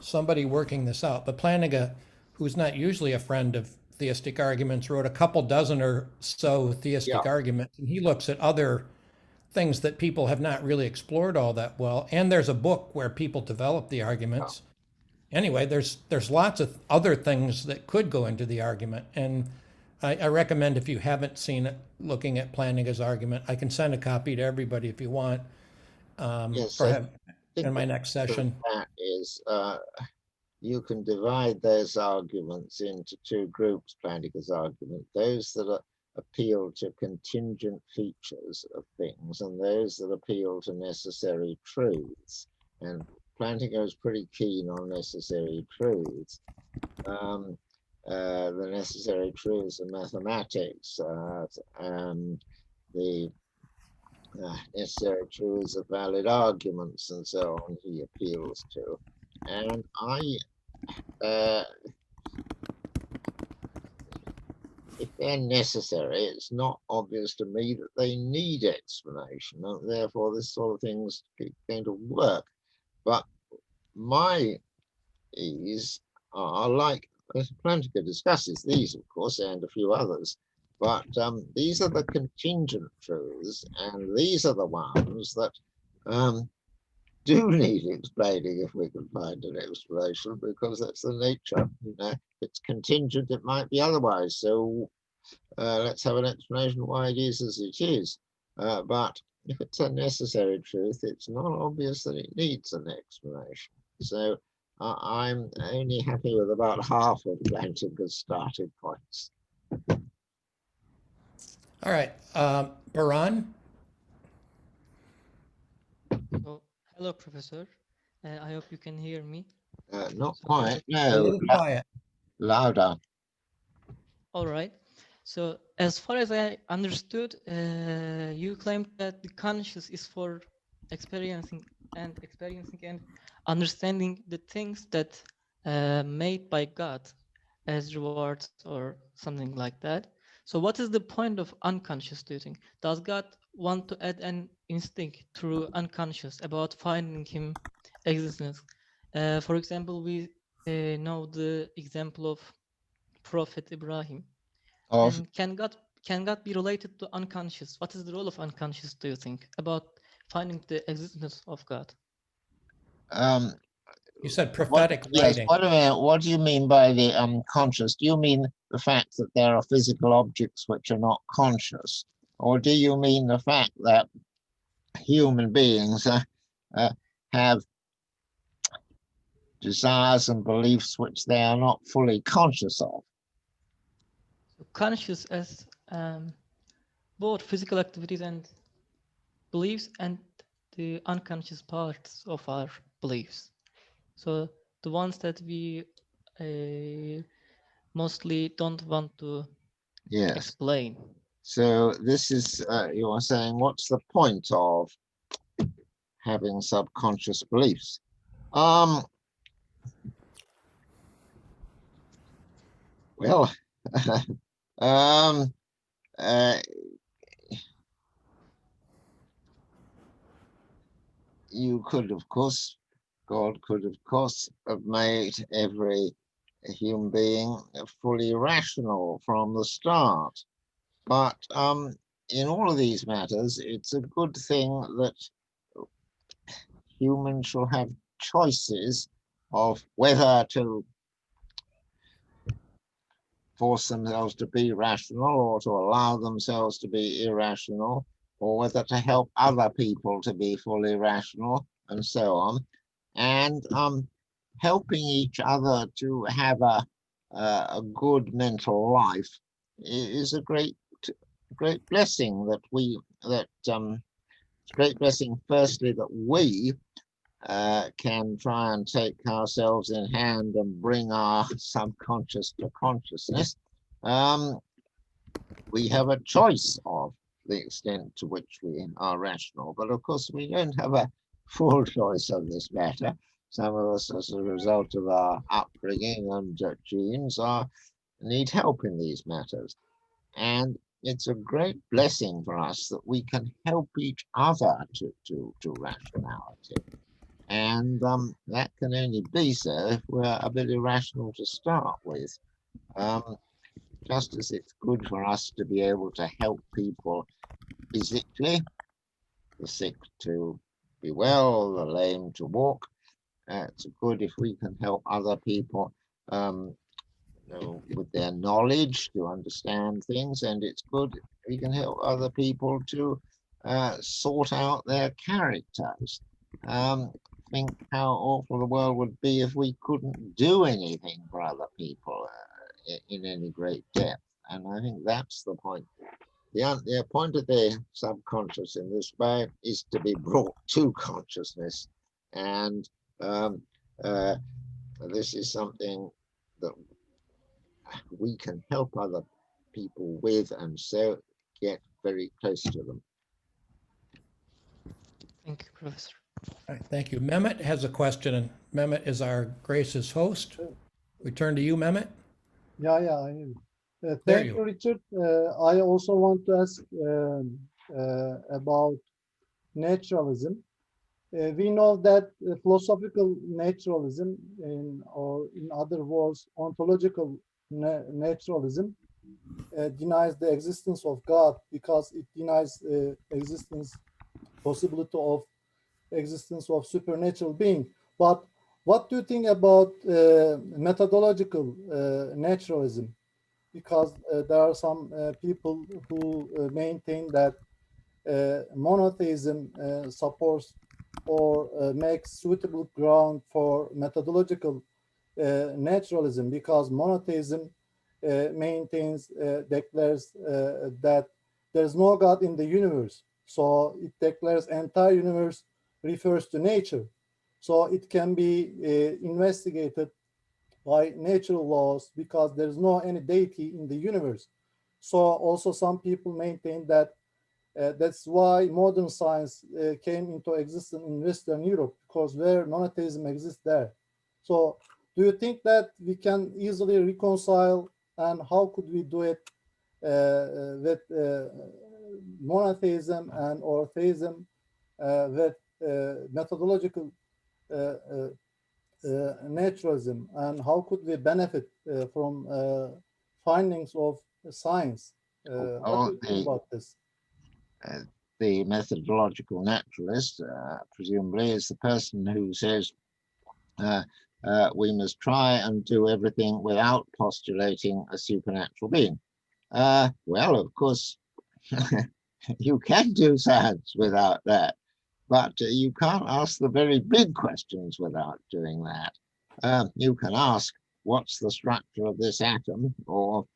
somebody working this out. But Plantinga, who's not usually a friend of theistic arguments, wrote a couple dozen or so theistic arguments, and he looks at other things that people have not really explored all that well. And there's a book where people develop the arguments. Anyway, there's lots of other things that could go into the argument, and I recommend, if you haven't seen it, looking at Plantinga's argument. I can send a copy to everybody if you want, Yes, or I have in my next session. that is, you can divide those arguments into two groups, Plantinga's argument, those that appeal to contingent features of things and those that appeal to necessary truths. And Plantinga is pretty keen on necessary truths. The necessary truths of mathematics, the necessary truths of valid arguments, and so on, he appeals to. And if they're necessary, it's not obvious to me that they need explanation, and therefore this sort of thing's going to work. But my ease are like, Plantinga discusses these, of course, and a few others, but these are the contingent truths, and these are the ones that do need explaining if we can find an explanation, because that's the nature. You know, if it's contingent, it might be otherwise. So let's have an explanation why it is as it is. But if it's a necessary truth, it's not obvious that it needs an explanation. So I'm only happy with about half of Plantinga's starting points. All right, Baran? Oh, hello, Professor. I hope you can hear me. Not So, quite, A no, little quiet. louder. all right. So, as far as I understood, you claimed that the conscious is for experiencing and understanding the things that made by God as rewards or something like that. So what is the point of unconscious, do you think? Does God want to add an instinct through unconscious about finding him existence? For example, we know the example of Prophet Ibrahim. Of And can God be related to unconscious? What is the role of unconscious, do you think, about finding the existence of God? You said prophetic yes, writing. what do you mean by the unconscious? Do you mean the fact that there are physical objects which are not conscious? Or do you mean the fact that human beings have desires and beliefs which they are not fully conscious of? So conscious as both physical activities and beliefs, and the unconscious parts of our beliefs. So the ones that we mostly don't want to Yes. explain. So this is, you are saying, what's the point of having subconscious beliefs? Well, you could, of course, God could, of course, have made every human being fully rational from the start. But in all of these matters, it's a good thing that humans shall have choices of whether to force themselves to be rational or to allow themselves to be irrational, or whether to help other people to be fully rational, and so on. And helping each other to have a good mental life is a great blessing that it's a great blessing, firstly, that we can try and take ourselves in hand and bring our subconscious to consciousness. We have a choice of the extent to which we are rational, but of course we don't have a full choice of this matter. Some of us, as a result of our upbringing and genes, need help in these matters. And it's a great blessing for us that we can help each other to rationality. And that can only be so if we're a bit irrational to start with. Just as it's good for us to be able to help people physically, the sick to be well, the lame to walk, it's good if we can help other people with their knowledge to understand things, and it's good if we can help other people to sort out their characters. Think how awful the world would be if we couldn't do anything for other people in any great depth. And I think that's the point. The point of the subconscious in this way is to be brought to consciousness. And this is something that we can help other people with, and so get very close to them. Thank you, Professor. All right, thank you. Mehmet has a question, and Mehmet is our Grace's host. We turn to you, Mehmet. Yeah, I hear you. There Thank you you, Richard. I also want to ask about naturalism. We know that philosophical naturalism, or in other words, ontological naturalism, denies the existence of God because it denies possibility of existence of supernatural being. But what do you think about methodological naturalism? Because there are some people who maintain that monotheism supports or makes suitable ground for methodological naturalism, because monotheism declares that there's no God in the universe. So it declares entire universe refers to nature. So it can be investigated by natural laws because there's no any deity in the universe. So also some people maintain that that's why modern science came into existence in Western Europe, because where monotheism exists there. So do you think that we can easily reconcile, and how could we do it with monotheism and or theism with methodological naturalism, and how could we benefit from findings of science? What do you think about this? The methodological naturalist, presumably, is the person who says we must try and do everything without postulating a supernatural being. Well, of course, you can do science without that, but you can't ask the very big questions without doing that. You can ask, what's the structure of this atom, or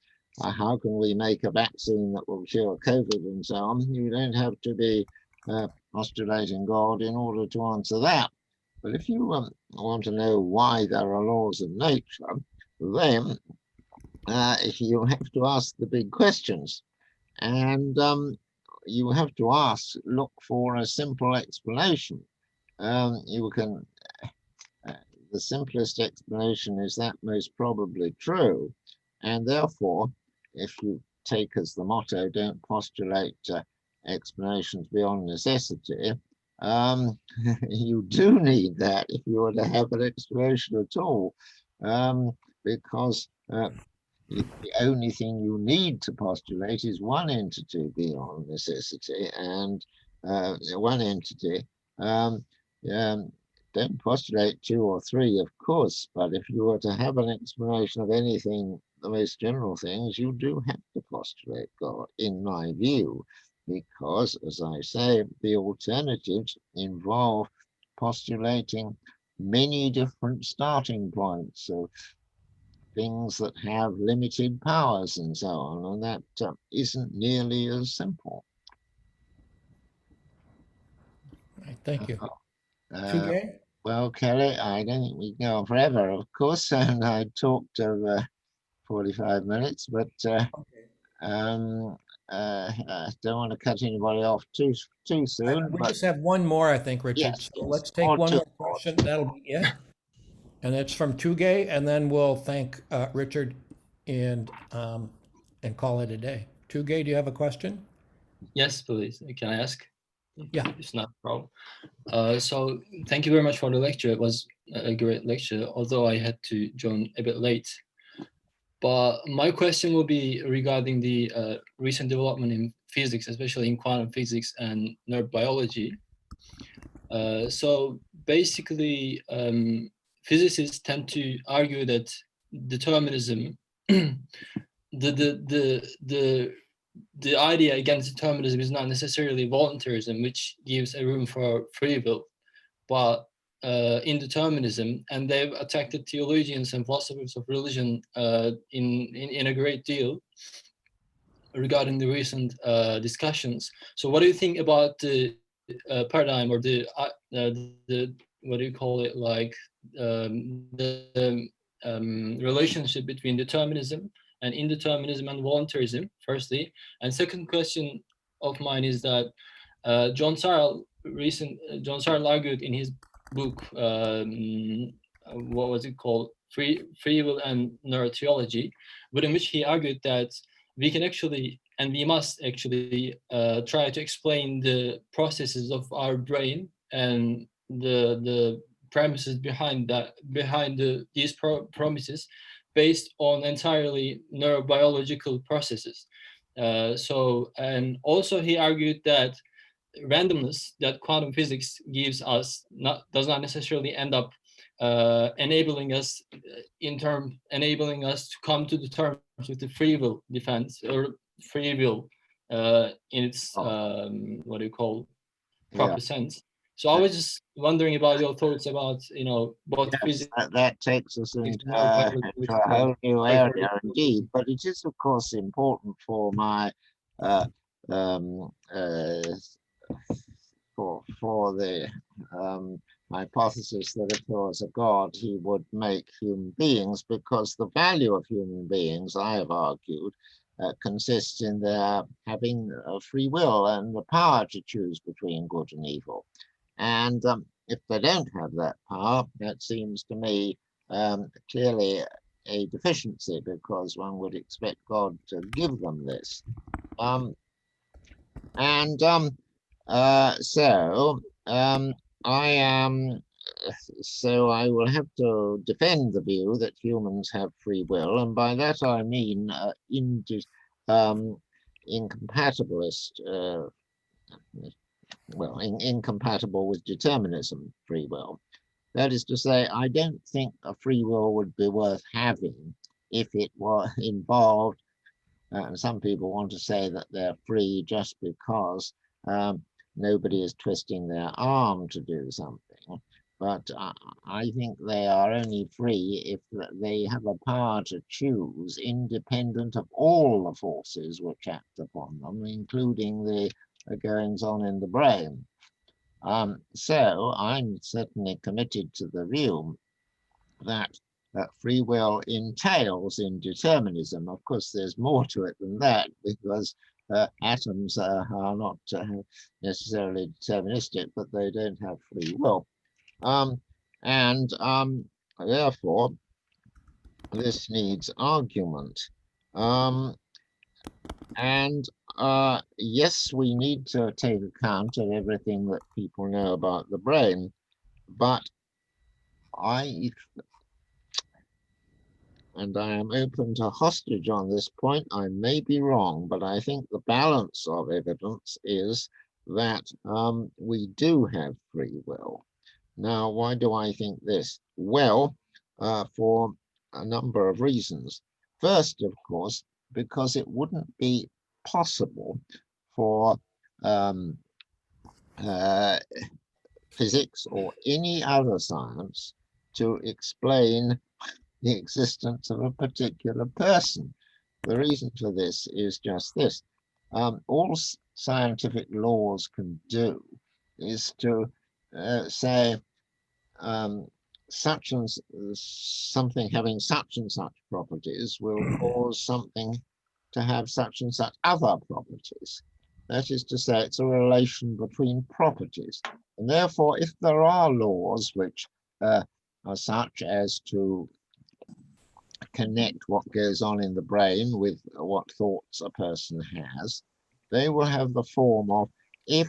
how can we make a vaccine that will cure COVID, and so on. You don't have to be postulating God in order to answer that. But if you want to know why there are laws of nature, then you have to ask the big questions. And you have to look for a simple explanation. The simplest explanation is that most probably true. And therefore, if you take as the motto, don't postulate explanations beyond necessity, you do need that if you were to have an explanation at all, because the only thing you need to postulate is one entity beyond necessity, and one entity. Don't postulate two or three, of course, but if you were to have an explanation of anything, the most general things, you do have to postulate God, in my view, because, as I say, the alternatives involve postulating many different starting points, so things that have limited powers and so on, and that isn't nearly as simple. Right, thank you. Uh, Well, Kelly, I don't think we can go on forever, of course, and I talked of 45 minutes, but I don't want to cut anybody off too soon. We but just have one more, I think, Richard. Yes, So yes. let's take one more question. That'll be it. And it's from Tugay, and then we'll thank Richard and call it a day. Tugay, do you have a question? Yes, please. Can I ask? Yeah. It's not a problem. So thank you very much for the lecture. It was a great lecture, although I had to join a bit late. But my question will be regarding the recent development in physics, especially in quantum physics and neurobiology. So basically, physicists tend to argue that determinism, the idea against determinism is not necessarily voluntarism, which gives a room for free will, but indeterminism, and they've attacked the theologians and philosophers of religion in a great deal regarding the recent discussions. So what do you think about the paradigm, or the what do you call it, like the relationship between determinism and indeterminism and voluntarism, firstly? And second question of mine is that John Searle argued in his book, what was it called, Free Will and Neurotheology, within which he argued that we can actually, and we must actually, try to explain the processes of our brain and the premises behind that, these promises, based on entirely neurobiological processes. So, and also he argued that randomness that quantum physics gives us does not necessarily end up enabling us to come to the terms with the free will defense, or free will in its what do you call, proper sense. So I was just wondering about your thoughts about, both physics. That takes us into a whole new area indeed, but it is of course important for my for the hypothesis that if there was a God, he would make human beings, because the value of human beings, I have argued, consists in their having free will and the power to choose between good and evil. And if they don't have that power, that seems to me clearly a deficiency, because one would expect God to give them this. So I will have to defend the view that humans have free will, and by that I mean incompatibilist, incompatible with determinism free will. That is to say, I don't think a free will would be worth having if it were involved, and some people want to say that they're free just because nobody is twisting their arm to do something. But I think they are only free if they have a power to choose independent of all the forces which act upon them, including the goings on in the brain. So I'm certainly committed to the view that free will entails indeterminism. Of course, there's more to it than that, because atoms are not necessarily deterministic, but they don't have free will. Therefore, this needs argument. Yes, we need to take account of everything that people know about the brain, but I am open to hostage on this point. I may be wrong, but I think the balance of evidence is that we do have free will. Now, why do I think this? Well, for a number of reasons. First, of course, because it wouldn't be possible for physics or any other science to explain the existence of a particular person. The reason for this is just this. All scientific laws can do is to say such and something having such and such properties will cause something to have such and such other properties. That is to say, it's a relation between properties. And therefore, if there are laws which are such as to connect what goes on in the brain with what thoughts a person has, they will have the form of, if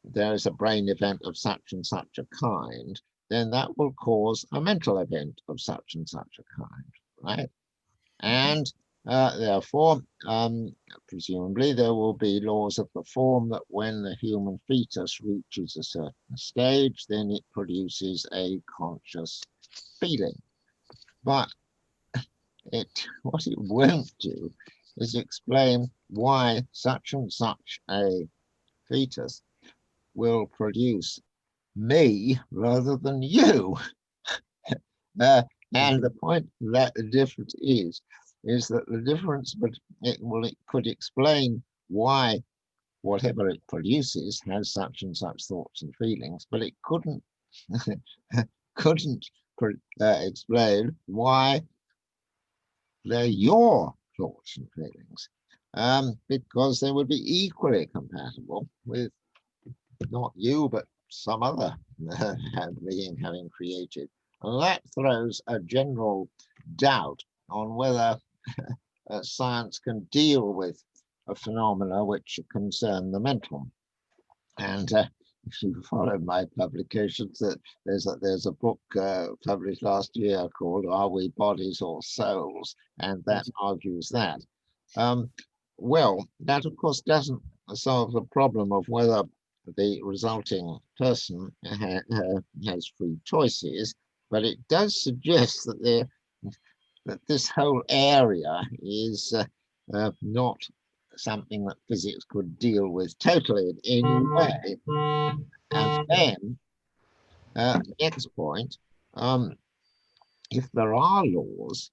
there is a brain event of such and such a kind, then that will cause a mental event of such and such a kind, right? And therefore, presumably there will be laws of the form that when the human fetus reaches a certain stage, then it produces a conscious feeling. But what it won't do is explain why such and such a fetus will produce me rather than you. And the point that the difference is that the difference, but it could explain why whatever it produces has such and such thoughts and feelings, but it couldn't explain why they're your thoughts and feelings, because they would be equally compatible with not you, but some other being having created. And that throws a general doubt on whether science can deal with a phenomena which concern the mental. And if you followed my publications, that there's a book published last year called "Are We Bodies or Souls?" and that argues that. Well, that of course doesn't solve the problem of whether the resulting person has free choices, but it does suggest that this whole area is not something that physics could deal with totally in any way. And then, next point, if there are laws,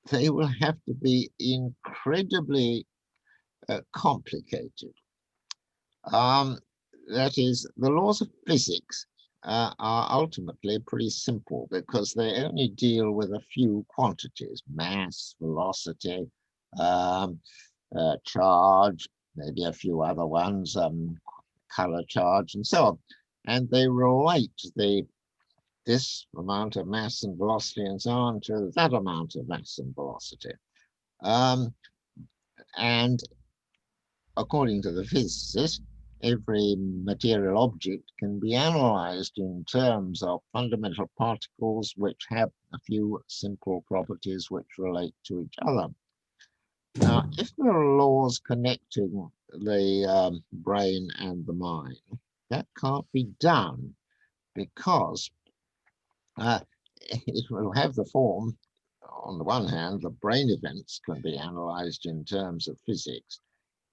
they will have to be incredibly complicated. That is, the laws of physics are ultimately pretty simple because they only deal with a few quantities: mass, velocity, charge, maybe a few other ones, color charge, and so on. And they relate this amount of mass and velocity and so on to that amount of mass and velocity. And according to the physicist, every material object can be analyzed in terms of fundamental particles which have a few simple properties which relate to each other. Now, if there are laws connecting the brain and the mind, that can't be done because it will have the form, on the one hand, the brain events can be analyzed in terms of physics,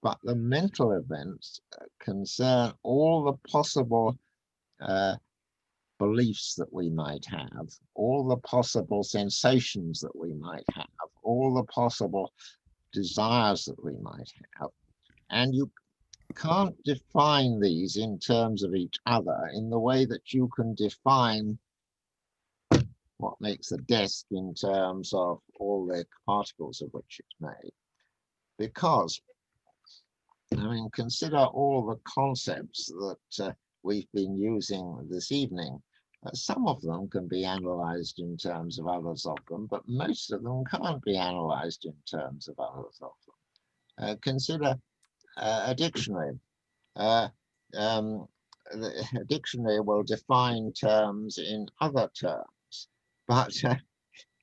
but the mental events concern all the possible beliefs that we might have, all the possible sensations that we might have, all the possible desires that we might have. And you can't define these in terms of each other in the way that you can define what makes a desk in terms of all the particles of which it's made. Because, I mean, consider all the concepts that we've been using this evening. Some of them can be analyzed in terms of others of them, but most of them can't be analyzed in terms of others of them. Consider a dictionary. A dictionary will define terms in other terms, but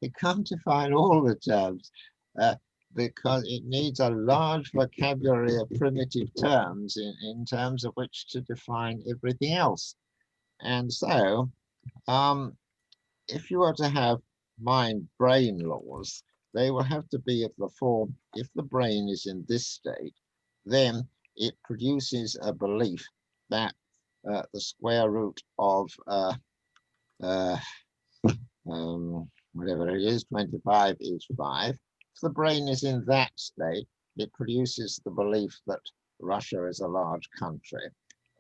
it can't define all the terms because it needs a large vocabulary of primitive terms in terms of which to define everything else. And so, if you were to have mind-brain laws, they will have to be of the form, if the brain is in this state, then it produces a belief that the square root of whatever it is, 25 is 5. If the brain is in that state, it produces the belief that Russia is a large country.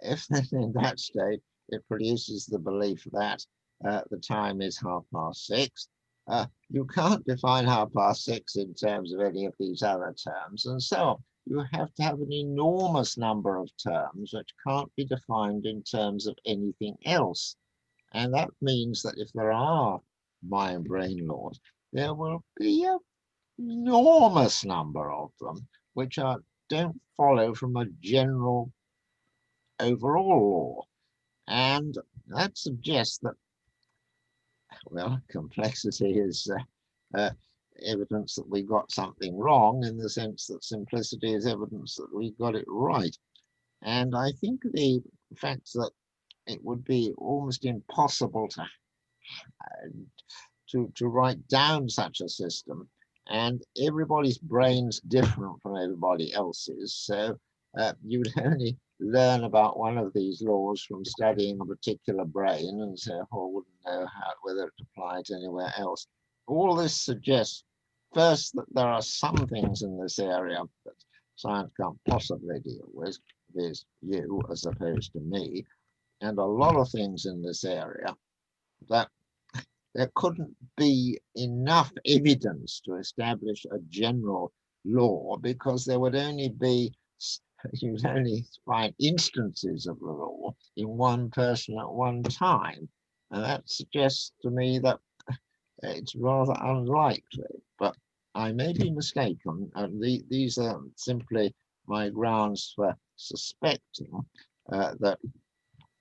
If it's in that state, it produces the belief that the time is 6:30. You can't define 6:30 in terms of any of these other terms, and so on. You have to have an enormous number of terms which can't be defined in terms of anything else. And that means that if there are mind-brain laws, there will be a enormous number of them which don't follow from a general overall law. And that suggests that, well, complexity is evidence that we got something wrong, in the sense that simplicity is evidence that we got it right. And I think the fact that it would be almost impossible to write down such a system, and everybody's brain's different from everybody else's, so you would only learn about one of these laws from studying a particular brain, and therefore wouldn't know whether it applied anywhere else. All this suggests, first, that there are some things in this area that science can't possibly deal with. There's you as opposed to me, and a lot of things in this area that there couldn't be enough evidence to establish a general law, because there would only be, you'd only find instances of the law in one person at one time. And that suggests to me that it's rather unlikely, but I may be mistaken. And these are simply my grounds for suspecting that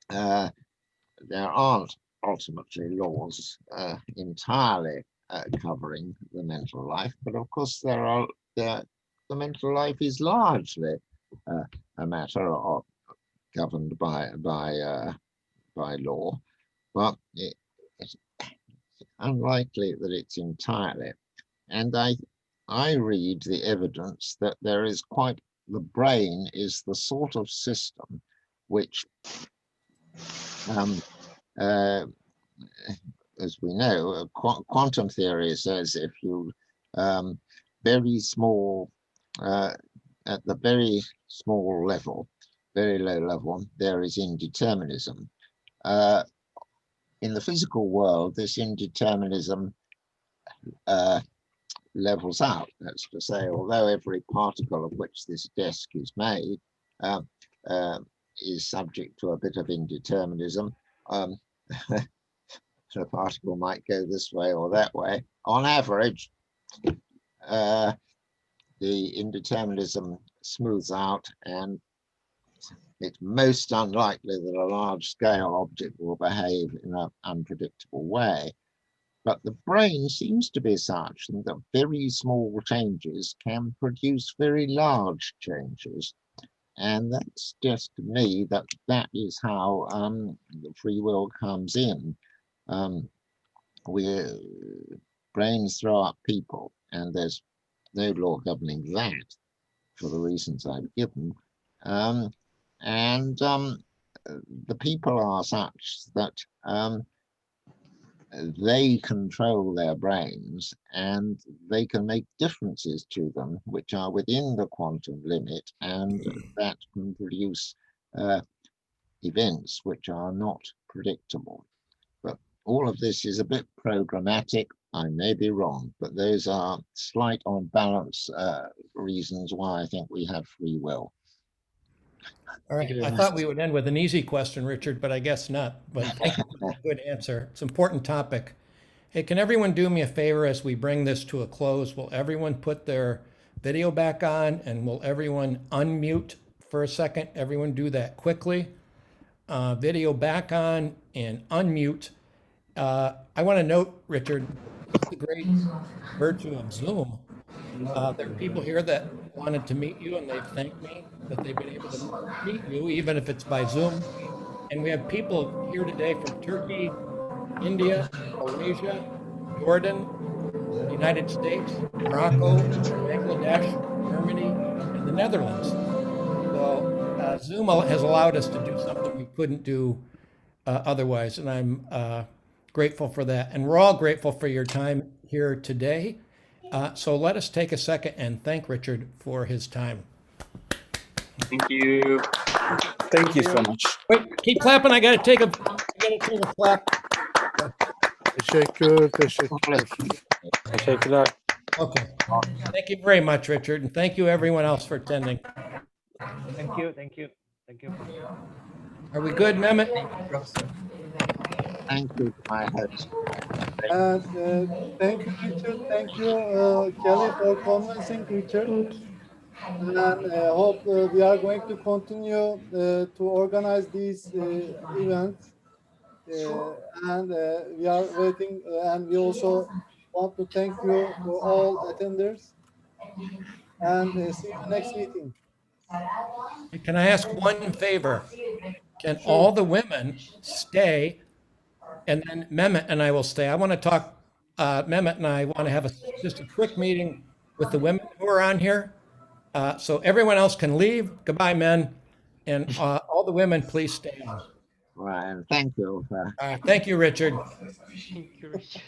there aren't ultimately laws entirely covering the mental life, but of course the mental life is largely a matter of governed by law, but it's unlikely that it's entirely. And I read the evidence that there is quite, the brain is the sort of system which as we know, quantum theory says if you very small, at the very small level, very low level, there is indeterminism. In the physical world, this indeterminism levels out. That's to say, although every particle of which this desk is made is subject to a bit of indeterminism, so a particle might go this way or that way. On average, the indeterminism smooths out, and it's most unlikely that a large-scale object will behave in an unpredictable way. But the brain seems to be such that very small changes can produce very large changes. And that suggests to me that that is how the free will comes in. Brains throw up people, and there's no law governing that for the reasons I've given. The people are such that they control their brains, and they can make differences to them which are within the quantum limit, and that can produce events which are not predictable. But all of this is a bit programmatic. I may be wrong, but those are slight on balance reasons why I think we have free will. All right, I thought we would end with an easy question, Richard, but I guess not. But thank you for a good answer. It's an important topic. Hey, can everyone do me a favor as we bring this to a close? Will everyone put their video back on, and will everyone unmute for a second? Everyone do that quickly. Video back on and unmute. I want to note, Richard, the great virtue of Zoom. There are people here that wanted to meet you, and they've thanked me that they've been able to meet you, even if it's by Zoom. And we have people here today from Turkey, India, Malaysia, Jordan, the United States, Morocco, Bangladesh, Germany, and the Netherlands. So Zoom has allowed us to do something we couldn't do otherwise, and I'm grateful for that. And we're all grateful for your time here today. So let us take a second and thank Richard for his time. Thank you. Thank you so much. Wait, keep clapping. I gotta take a clap. Teşekkür. Teşekkürler. Okay. Thank you very much, Richard, and thank you everyone else for attending. Thank you. Thank you. Thank you. Are we good, Mehmet? Thank you, Professor. Thank you to my host. And thank you, Richard. Thank you, Kelly, for convincing Richard. And hope we are going to continue to organize these events. And we are waiting, and we also want to thank you to all attenders. And see you next meeting. Can I ask one favor? Can Sure. all the women stay, and then Mehmet and I will stay? I want to talk, Mehmet and I want to have just a quick meeting with the women who are on here. So everyone else can leave. Goodbye, men. And all the women, please stay on. Well, thank you. Thank you, Richard. Thank you, Richard.